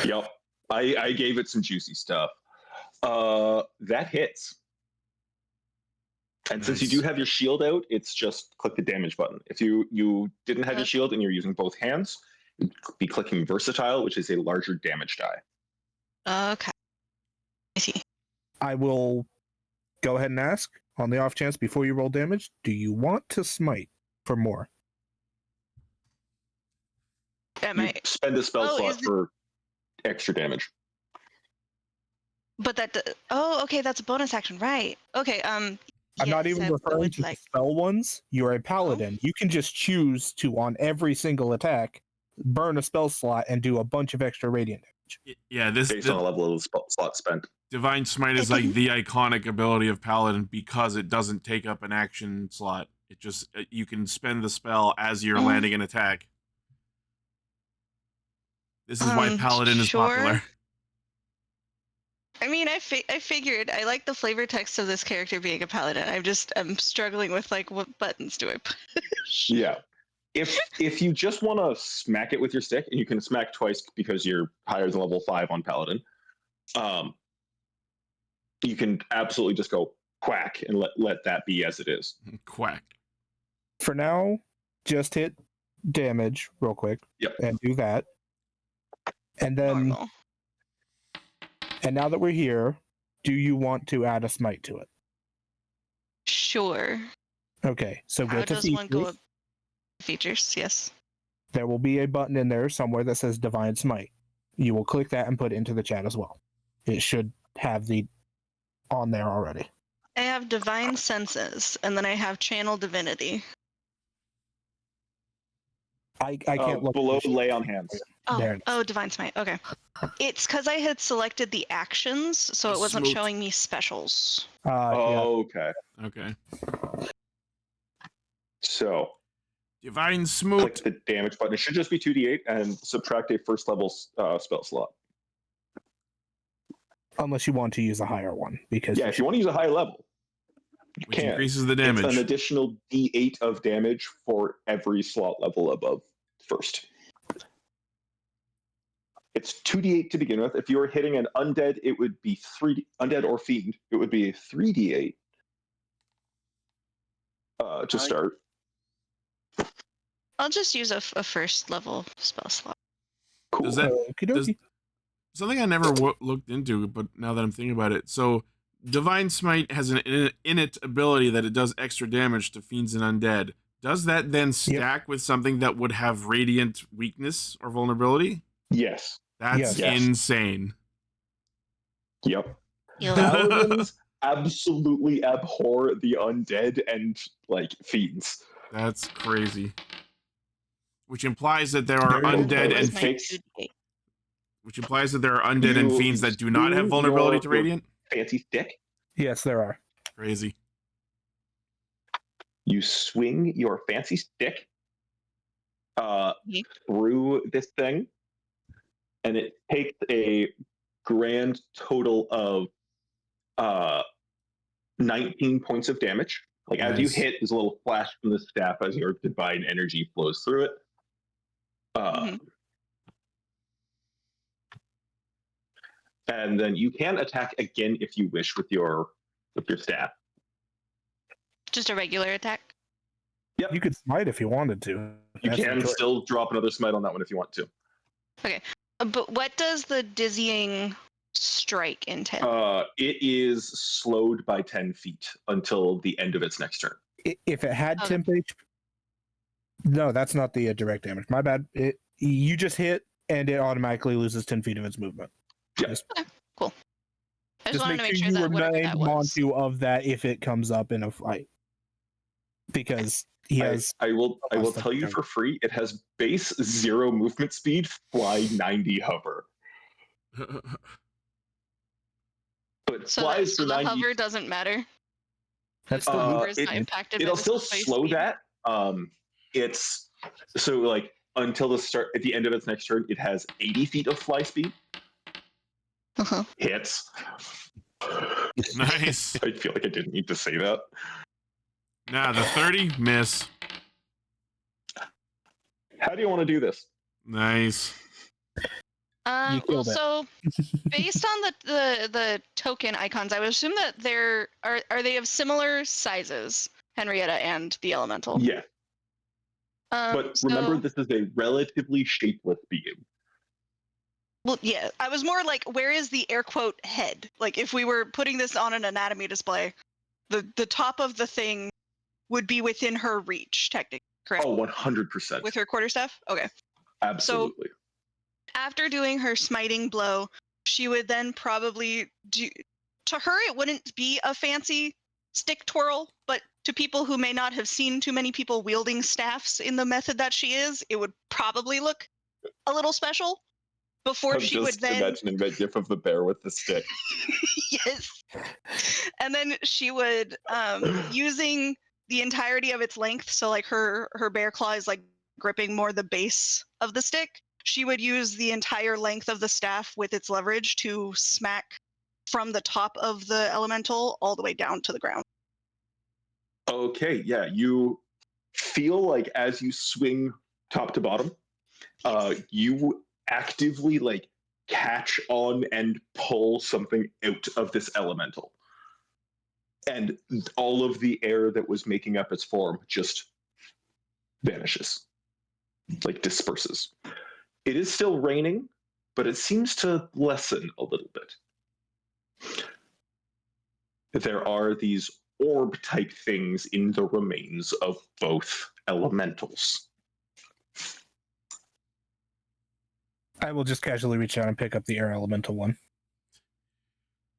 Yep. I gave it some juicy stuff. That hits. And since you Nice. do have your shield out, it's just click the damage button. If you didn't have your shield and you're using both hands, you'd be clicking versatile, which is a larger damage die. Okay. I see. I will go ahead and ask on the off chance before you roll damage. Do you want to smite for more? Am You I? spend a spell Oh, slot is it- for extra damage. But that. Oh, okay. That's a bonus action, right? Okay. I'm not yes, even I referring would to like. the spell ones. You're a paladin. You can just choose to, on every single attack, burn a spell slot and do a bunch of extra radiant damage. Yeah, this Based on the level of the slot spent. Divine Smite is like the iconic ability of Paladin because it doesn't take up an action slot. It just you can spend the spell as you're landing an attack. This is why Paladin is popular. I mean, I figured I like the flavor text of this character being a paladin. I'm struggling with like what buttons do I push? Yeah. If you just want to smack it with your stick, and you can smack twice because you're higher than level 5 on Paladin, you can absolutely just go quack and let that be as it is. Quack. For now, just hit damage real quick. Yep. And do that. And then, Normal. and now that we're here, do you want to add a smite to it? Sure. Okay, so How go to does one go? features. Features, yes. There will be a button in there somewhere that says Divine Smite. You will click that and put it into the chat as well. It should have the on there already. I have Divine Senses, and then I have Channel Divinity. I can't look below at the lay sheet. on hands. There it is. Oh, Divine Smite. Okay. It's because I had selected the actions, so it wasn't Smoot. showing me specials. Yeah. Okay. Okay. So Divine click Smoot. the damage button. It should just be 2d8 and subtract a first level spell slot. Unless you want to use a higher one, because Yeah, if you want to use a high level, you Which can. increases the It's damage. an additional d8 of damage for every slot level above first. It's 2d8 to begin with. If you were hitting an undead, it would be 3 undead or fiend. It would be a 3d8 to start. I'll just use a first level spell slot. Cool. Does that Okie does, dokie. something I never looked into, but now that I'm thinking about it, so Divine Smite has an innate ability that it does extra damage to fiends and undead. Does that then stack with something that would have radiant weakness or vulnerability? Yes. That's Yes. insane. Yep. You'll- Paladins absolutely abhor the undead and like fiends. That's crazy. Which implies that there are Very undead good. and Where's my fix- 2d8? which implies that there are undead and fiends that do not have swing vulnerability to your radiant. fancy stick. Yes, there are. Crazy. You swing your fancy stick Mhm. through this thing, and it takes a grand total of 19 points of damage. Like as you Nice. hit, there's a little flash from the staff as your divine energy flows through it. Mhm. And then you can attack again if you wish with your staff. Just a regular attack. You could smite if you wanted to. You That's your can choice. still drop another smite on that one if you want to. But what does the dizzying strike entail? It is slowed by 10 feet until the end of its next turn. If it had Okay. temp HP, no, that's not the direct damage. My bad. You just hit and it automatically loses 10 feet of its movement. Yeah. Just, I just just wanted make to make sure sure you that whatever remind that was. Montu of that if it comes up in a fight, because he has. I will Awesome. tell you for free, it has base 0 movement speed, fly 90 hover. But So, flies so for the 90. hover doesn't matter. That's The still hover is it- not impacted. It'll by the still space slow speed. that. It's so like until the start at the end of its next turn, it has 80 feet of fly speed. Uh-huh. Hits. Nice. I feel like I didn't need to say that. Nah, the 30 miss. How do you want to do this? Nice. You Well, killed it. so based on the token icons, I would assume that are they of similar sizes, Henrietta and the Elemental. Yeah, but remember, so- this is a relatively shapeless being. Well, yeah, I was more like, where is the air quote head? Like, if we were putting this on an anatomy display, the top of the thing would be within her reach, technically, correct? Oh, 100%. With her quarterstaff? Okay. Absolutely. After doing her smiting blow, she would then probably do. To her, it wouldn't be a fancy stick twirl, but to people who may not have seen too many people wielding staffs in the method that she is, it would probably look a little special. Before I'm she would just then imagining that gif of the bear with the stick. yes, and then she would using the entirety of its length, so like her bear claw is like gripping more the base of the stick. She would use the entire length of the staff with its leverage to smack from the top of the elemental all the way down to the ground. Okay, yeah, you feel like as you swing top to bottom, you actively like catch on and pull something out of this elemental. And all of the air that was making up its form just vanishes, like disperses. It is still raining, but it seems to lessen a little bit. There are these orb-type things in the remains of both elementals. I will just casually reach out and pick up the air elemental one.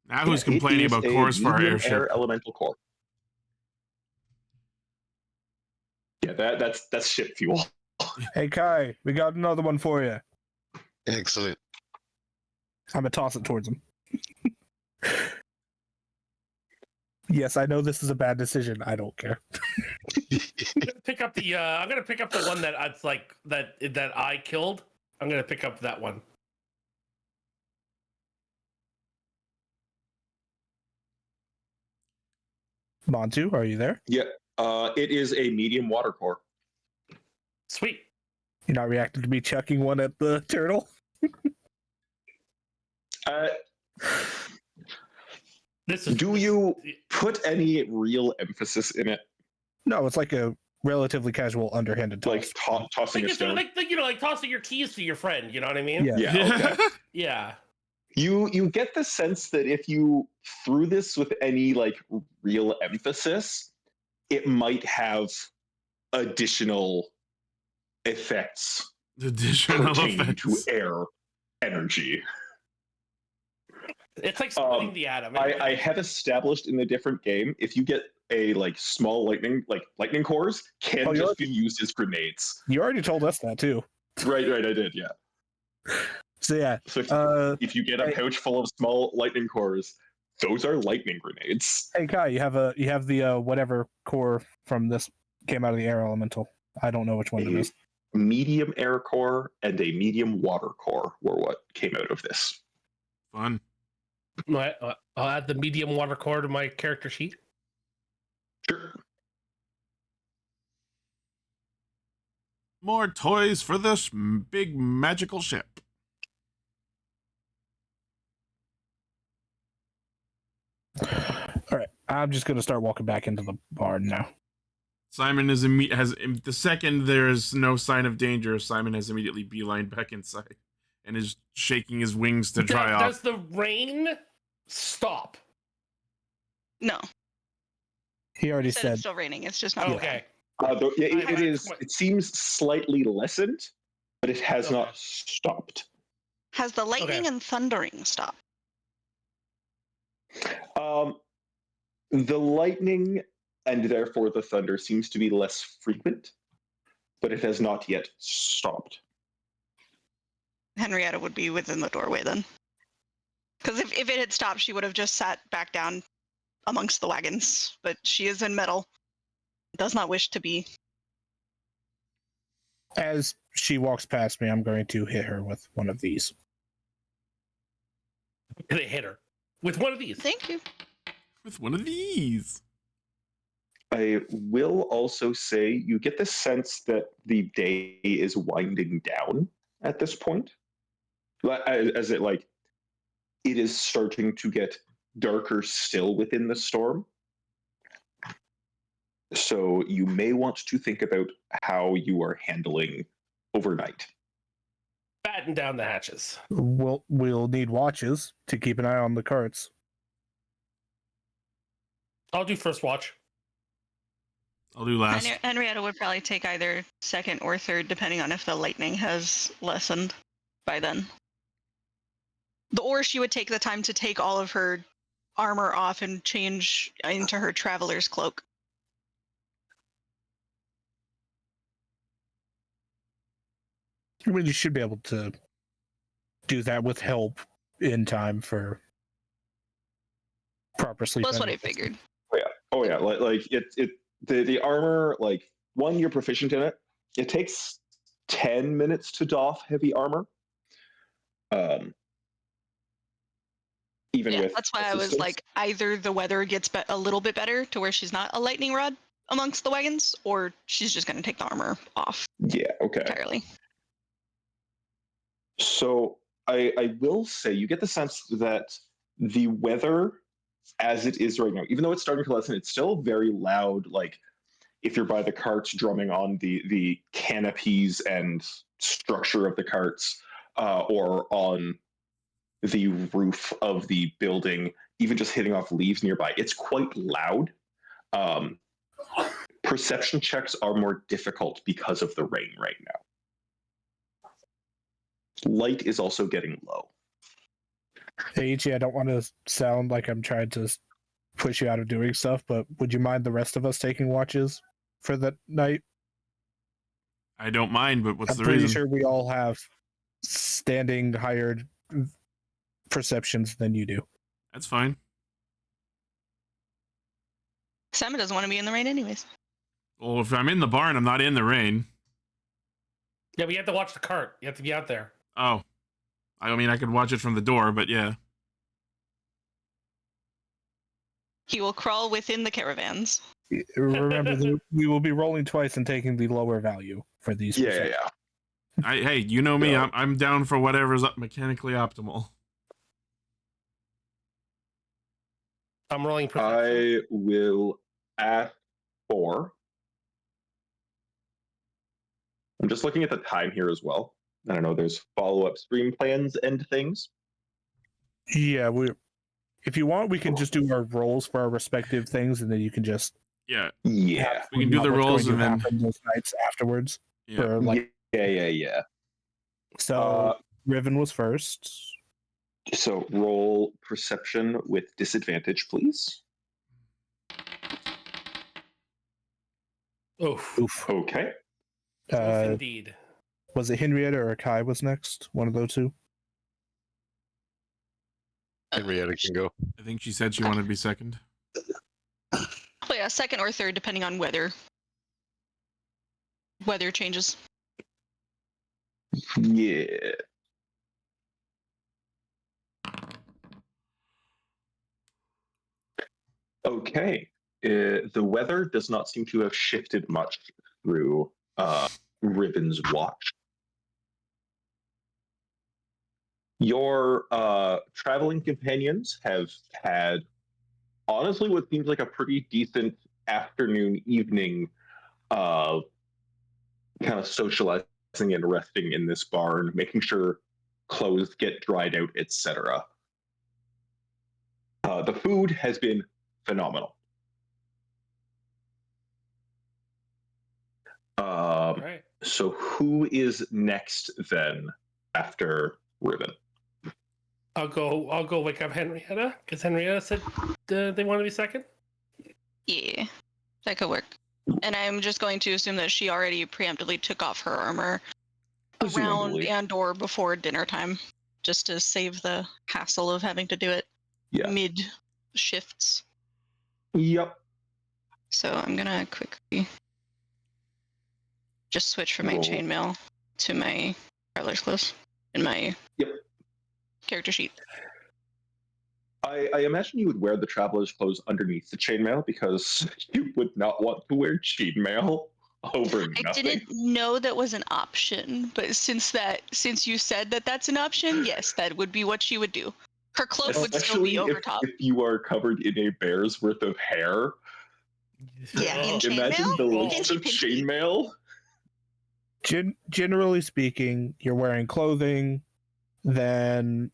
Now who's It complaining is about a cores for our medium airship? air elemental core. Yeah, that's ship fuel. Hey Kai, we got another one for you. Excellent. I'm gonna toss it towards him. Yes, I know this is a bad decision. I don't care. I'm gonna pick up the. I'm gonna pick up the one that it's like that I killed. I'm gonna pick up that one. Montu, are you there? Yeah, it is a medium water core. Sweet. You're not reacting to me chucking one at the turtle? This is. Do you put any real emphasis in it? No, it's like a relatively casual, underhanded toss. Like tossing Like a it's stone? like like tossing your keys to your friend. You know what I mean? Yeah. Yeah, okay. Yeah. You get the sense that if you threw this with any like real emphasis, it might have additional effects Additional pertaining to effects. air energy. It's like splitting the atom. I have established in a different game, if you get a like small lightning cores can just be used as grenades. You already told us that too. Right, I did, yeah. So yeah, So if you get a pouch full of small lightning cores, those are lightning grenades. hey Kai, you have the whatever core from this came out of the air elemental. I don't know which one it is. Medium air core and a medium water core were what came out of this. Fun. I'll add the medium water core to my character sheet. Sure. More toys for this big magical ship. All right, I'm just gonna start walking back into the barn now. Simon has the second there is no sign of danger, Simon has immediately beelined back inside and is shaking his wings to dry off. Does the rain stop? No, He already it's said still raining. It's just not Okay. It is. It seems slightly lessened, but it has not stopped. Has the lightning and thundering stopped? The lightning and therefore the thunder seems to be less frequent, but it has not yet stopped. Henrietta would be within the doorway then. Because if it had stopped, she would have just sat back down amongst the wagons. But she is in metal. Does not wish to be. as she walks past me, I'm going to hit her with one of these. And they hit her with one of these. Thank you. With one of these. I will also say you get the sense that the day is winding down at this point. As it like, it is starting to get darker still within the storm. So you may want to think about how you are handling overnight. Batten down the hatches. We'll need watches to keep an eye on the carts. I'll do first watch. I'll do last. Henrietta would probably take either second or third, depending on if the lightning has lessened by then. Or she would take the time to take all of her armor off and change into her traveler's cloak. I mean, you should be able to do that with help in time for proper sleep. That's what I figured. Oh yeah, like the armor, like one, you're proficient in it. It takes 10 minutes to doff heavy armor. Even with that's why I was like, either the weather gets a little bit better to where she's not a lightning rod amongst the wagons, or she's just going to take the armor off. Yeah, okay. Entirely. So I will say you get the sense that the weather as it is right now, even though it's starting to lessen, it's still very loud. Like if you're by the carts drumming on the canopies and structure of the carts, or on the roof of the building, even just hitting off leaves nearby, it's quite loud. Perception checks are more difficult because of the rain right now. Light is also getting low. Hey, Ichi, I don't want to sound like I'm trying to push you out of doing stuff, but would you mind the rest of us taking watches for the night? I don't mind, but what's I'm the pretty reason? sure we all have standing higher perceptions than you do. That's fine. Simon doesn't want to be in the rain anyways. Well, if I'm in the barn, I'm not in the rain. Yeah, but you have to watch the cart. You have to be out there. Oh. I mean, I could watch it from the door, but yeah. He will crawl within the caravans. Remember, we will be rolling twice and taking the lower value for these. Yeah. Hey, you know me. Yeah. I'm down for whatever's mechanically optimal. I'm rolling perception. I will add 4. I'm just looking at the time here as well. I don't know, there's follow-up stream plans and things. Yeah, if you want, we can just do our rolls for our respective things, and then you can just Yeah. Yeah. We can do the what's rolls going to and then- happen those nights afterwards. Yeah. Or like, Yeah. so Riven was first. So roll perception with disadvantage, please. Oof. Oof. Okay. Indeed. Was it Henrietta or Kai was next? One of those two. Henrietta can go. I think she said she wanted to be second. Oh yeah, second or third, depending on weather changes. Yeah. Okay. The weather does not seem to have shifted much through Riven's watch. Your traveling companions have had, honestly, what seems like a pretty decent afternoon, evening, kind of socializing and resting in this barn, making sure clothes get dried out, etc. The food has been phenomenal. All right. So who is next then after Riven? I'll go wake up Henrietta because Henrietta said they want to be second. Yeah, that could work. And I'm just going to assume that she already preemptively took off her armor around Presumably. and or before dinner time, just to save the hassle of having to do it mid shifts. Yep. So I'm gonna quickly just switch from my Roll. chainmail to my traveler's clothes in my character sheet. I imagine you would wear the traveler's clothes underneath the chainmail because you would not want to wear chainmail over nothing. I didn't know that was an option, but since you said that that's an option, yes, that would be what she would do. Her cloak would still be over top. If you are covered in a bear's worth of hair. Yeah, in Imagine chainmail? the length Pinchy, of pinchy. chainmail. Generally speaking, you're wearing clothing, then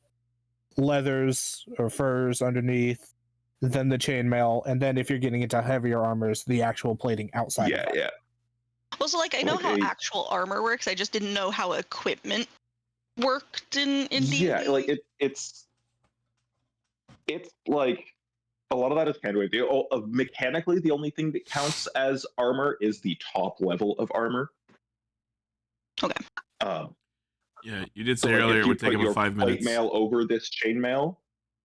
leathers or furs underneath, then the chainmail, and then if you're getting into heavier armors, the actual plating outside. of that. Yeah. Also, I know Like how actual armor works. I just didn't know how equipment worked in D&D. Yeah, like it's like a lot of that is hand wave. Mechanically, the only thing that counts as armor is the top level of armor. Okay. Yeah, you did say So, like, earlier if it you would take put about your 5 plate minutes. mail over this chainmail,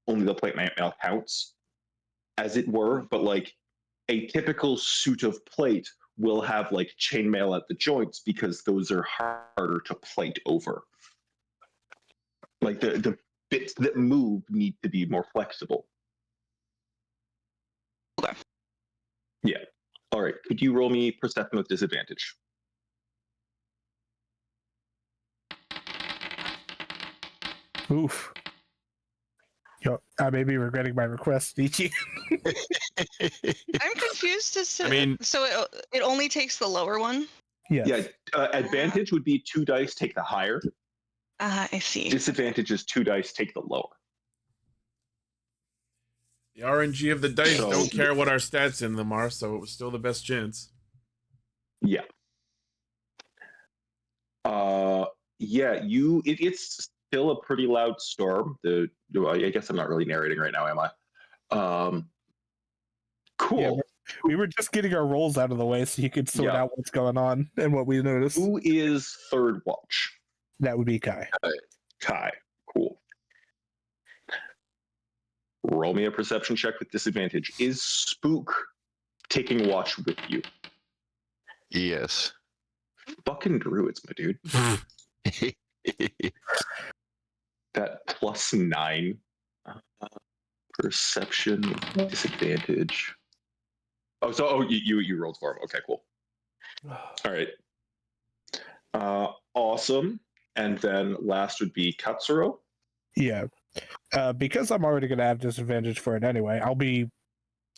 only the plate mail counts, as it were. But like a typical suit of plate will have like chainmail at the joints because those are harder to plate over. Like the bits that move need to be more flexible. Okay. Yeah. All right. Could you roll me perception with disadvantage? Oof. Yo, I may be regretting my request, Ichi. I'm confused as to. I mean- so it only takes the lower one. Yes. Yeah. Advantage would be 2 dice, take the higher. I see. Disadvantage is 2 dice, take the lower. The RNG of the dice So- don't care what our stats in them are, so it was still the best chance. Yeah. yeah, it's still a pretty loud storm. I guess I'm not really narrating right now, am I? Cool. Yeah, we were just getting our rolls out of the way so you could sort Yeah. out what's going on and what we noticed. Who is third watch? That would be Kai. Kai. Cool. Roll me a perception check with disadvantage. Is Spook taking watch with you? Yes. Fucking druids, my dude. That +9 perception with disadvantage. You rolled for him. Okay, cool. All right. Awesome. And then last would be Katsuro. Yeah. Because I'm already going to have disadvantage for it anyway, I'll be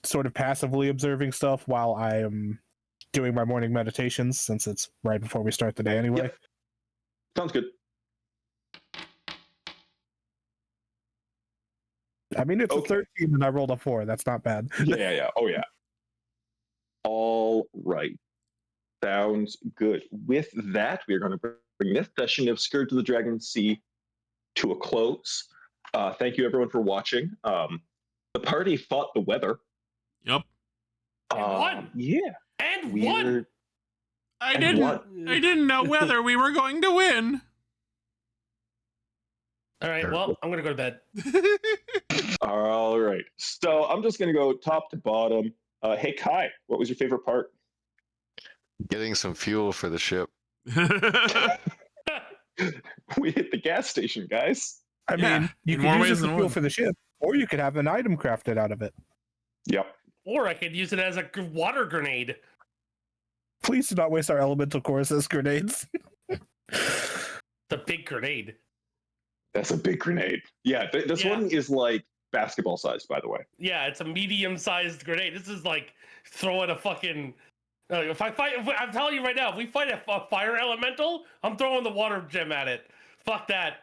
sort of passively observing stuff while I am doing my morning meditations, since it's right before we start the day anyway. Yep. Sounds good. I mean, it's Okay. a 13 and I rolled a 4. That's not bad. Yeah. Oh, yeah. All right. Sounds good. With that, we are going to bring this session of Scourge of the Dragon Sea to a close. Thank you, everyone, for watching. The party fought the weather. Yep. And won. Yeah. And We're won. I And what? didn't know whether we were going to win. All right. Well, I'm gonna go to bed. all right. So I'm just going to go top to bottom. Hey, Kai, what was your favorite part? Getting some fuel for the ship. We hit the gas station, guys. I Yeah, mean, you in could more use ways it for than fuel one. for the ship, or you could have an item crafted out of it. Yep. Or I could use it as a water grenade. Please do not waste our elemental cores as grenades. The big grenade. That's a big grenade. Yeah, this Yeah. one is like basketball sized, by the way. Yeah, it's a medium-sized grenade. This is like throwing a fucking. I'm telling you right now, if we fight a fire elemental, I'm throwing the water gem at it. Fuck that.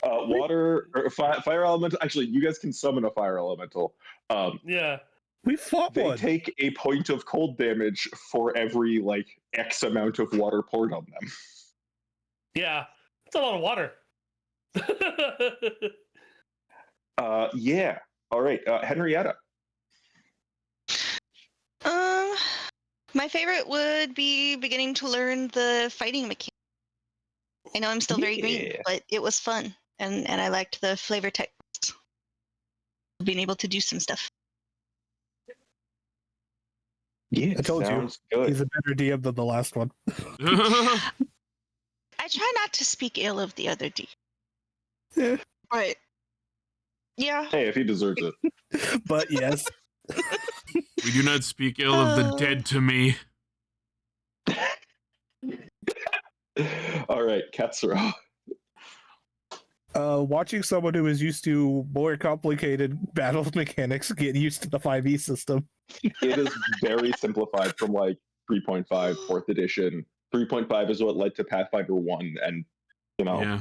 Water or fire elemental. Actually, you guys can summon a fire elemental. Yeah. We fought They one. take a point of cold damage for every like X amount of water poured on them. Yeah. It's a lot of water. Yeah. All right, Henrietta. My favorite would be beginning to learn the fighting mechanics. I know I'm still very green, Yeah. but it was fun, and I liked the flavor text. Being able to do some stuff. Yeah, I told you. sounds good. He's a better DM than the last one. I try not to speak ill of the other D. Yeah. But yeah. Hey, if he deserves it. But yes. We do not speak ill of the dead to me. All right, Katsuro. Watching someone who is used to more complicated battle mechanics get used to the 5e system. It is very simplified from like 3.5 4th edition. 3.5 is what led to Pathfinder 1 and Yeah.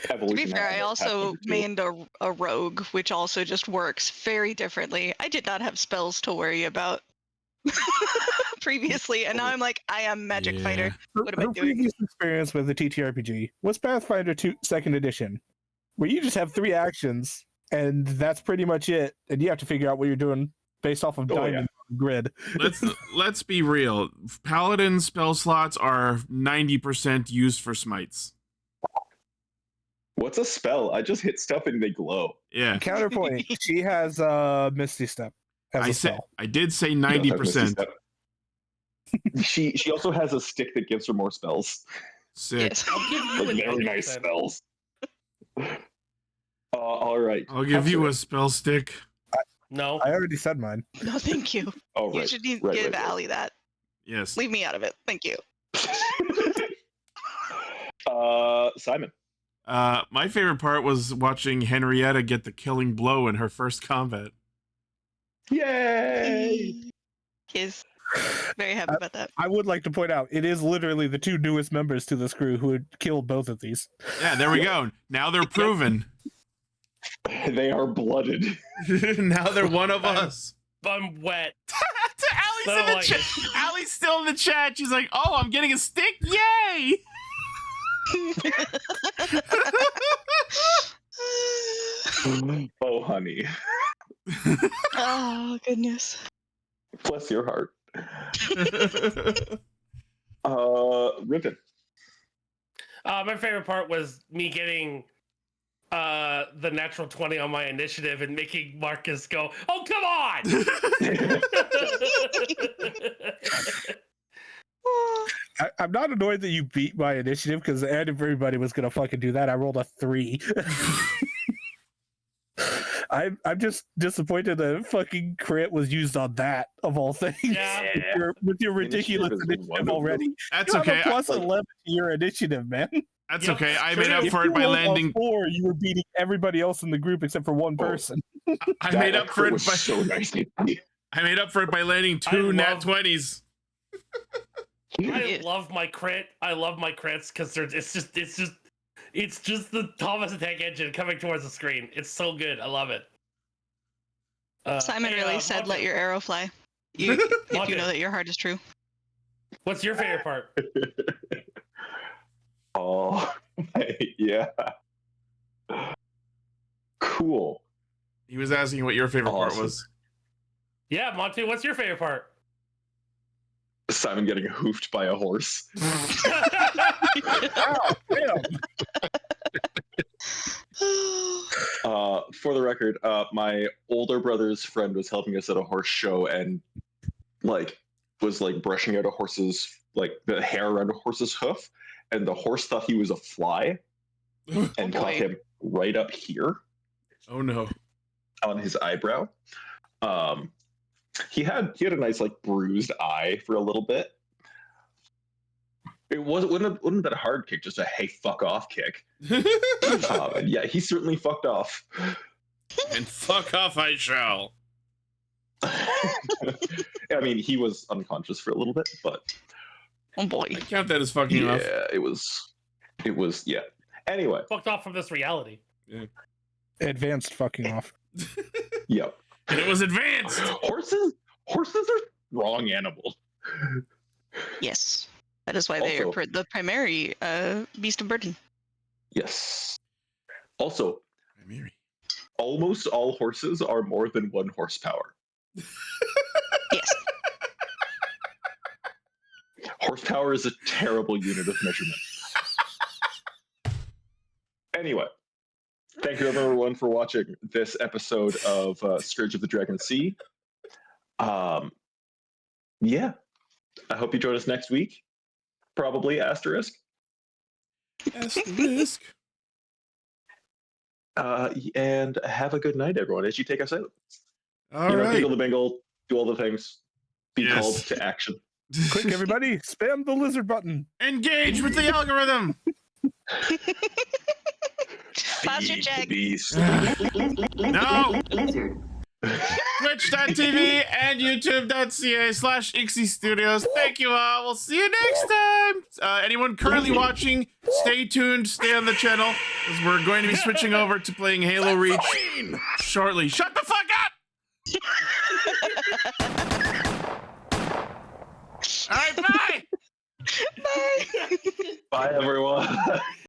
To evolution. be fair, I happened at also Pathfinder 2. mained a rogue, which also just works very differently. I did not have spells to worry about previously, and now I'm like, I am magic fighter. What am I Her doing? previous experience with the TTRPG was Pathfinder 2 2nd edition, where you just have 3 actions, and that's pretty much it, and you have to figure out what you're doing based off of Oh, diamond grid. Let's be real. Paladin spell slots are 90% used for smites. What's a spell? I just hit stuff and they glow. Yeah. Counterpoint, she has Misty Step as a spell. I did say She does have Misty 90%. Step. She also has a stick that gives her more spells. Sick. Yes. I'll give you Like a very nice 90%. spells. All right. I'll give you Katsuro. a spell stick. No. I already said mine. No, thank you. Oh, You right. should give right. Allie that. Yes. Leave me out of it. Thank you. Simon. My favorite part was watching Henrietta get the killing blow in her first combat. Yay! Yes. Very happy about that. I would like to point out, it is literally the 2 newest members to this crew who had killed both of these. Yeah, there we go. Now they're proven. They are blooded. Now they're one of us. I'm wet. Allie's So in the like chat. Allie's still in the chat. She's like, "Oh, I'm getting a stick! Yay!" Oh, honey. Oh goodness. Bless your heart. Riven. My favorite part was me getting the natural 20 on my initiative and making Marcus go, "Oh, come on!" I'm not annoyed that you beat my initiative because everybody was gonna fucking do that. I rolled a 3. I'm just disappointed that fucking crit was used on that of all things. Yeah. With your ridiculous Initiative is one initiative of already. them. That's You have okay. a plus 11 to your initiative, man. That's Yep, okay. I true. made up If for you it by rolled a landing. 4, you were beating everybody else in the group except for one person. I made up for it was by. so nice. I made up for it by landing I 2 nat love- 20s. I love my crit. I love my crits because it's just the Thomas the Tank Engine coming towards the screen. It's so good. I love it. Simon Hey, really said, Monte, "Let your arrow fly." If Monte, you know that your heart is true. what's your favorite part? Oh, yeah. Cool. He was asking what your favorite part Awesome. was. Yeah, Monty, what's your favorite part? Simon getting hoofed by a horse. Wow, damn. For the record, my older brother's friend was helping us at a horse show and was brushing out a horse's the hair around a horse's hoof, and the horse thought he was a fly and caught him right up here Oh no. on his eyebrow. He had a nice bruised eye for a little bit. It wasn't that a hard kick, just a hey fuck off kick. And yeah, he certainly fucked off. And fuck off I shall. I mean, he was unconscious for a little bit, but Oh boy. I count that as fucking yeah, off. it was yeah. Anyway, Fucked off from this reality. Advanced fucking off. yep. And it was advanced. Horses are strong animals. Yes. That is why they are Also- the primary beast of burden. Yes. Also, Mary. almost all horses are more than 1 horsepower. Yes. Horsepower is a terrible unit of measurement. Anyway, thank you everyone for watching this episode of Scourge of the Dragon Sea. Yeah, I hope you join us next week. Probably asterisk. Asterisk. And have a good night, everyone, as you take us out. All right. Bingle the bingle, do all the things, be Yes. called to action. Quick, everybody, spam the lizard button. Engage with the algorithm. Posture Feed check. the beast. No. Twitch.tv and youtube.ca/Ixie Studios. Thank you all. We'll see you next time. Anyone currently watching, stay tuned, stay on the channel, because we're going to be switching over to playing Halo Reach shortly. Shut the fuck up!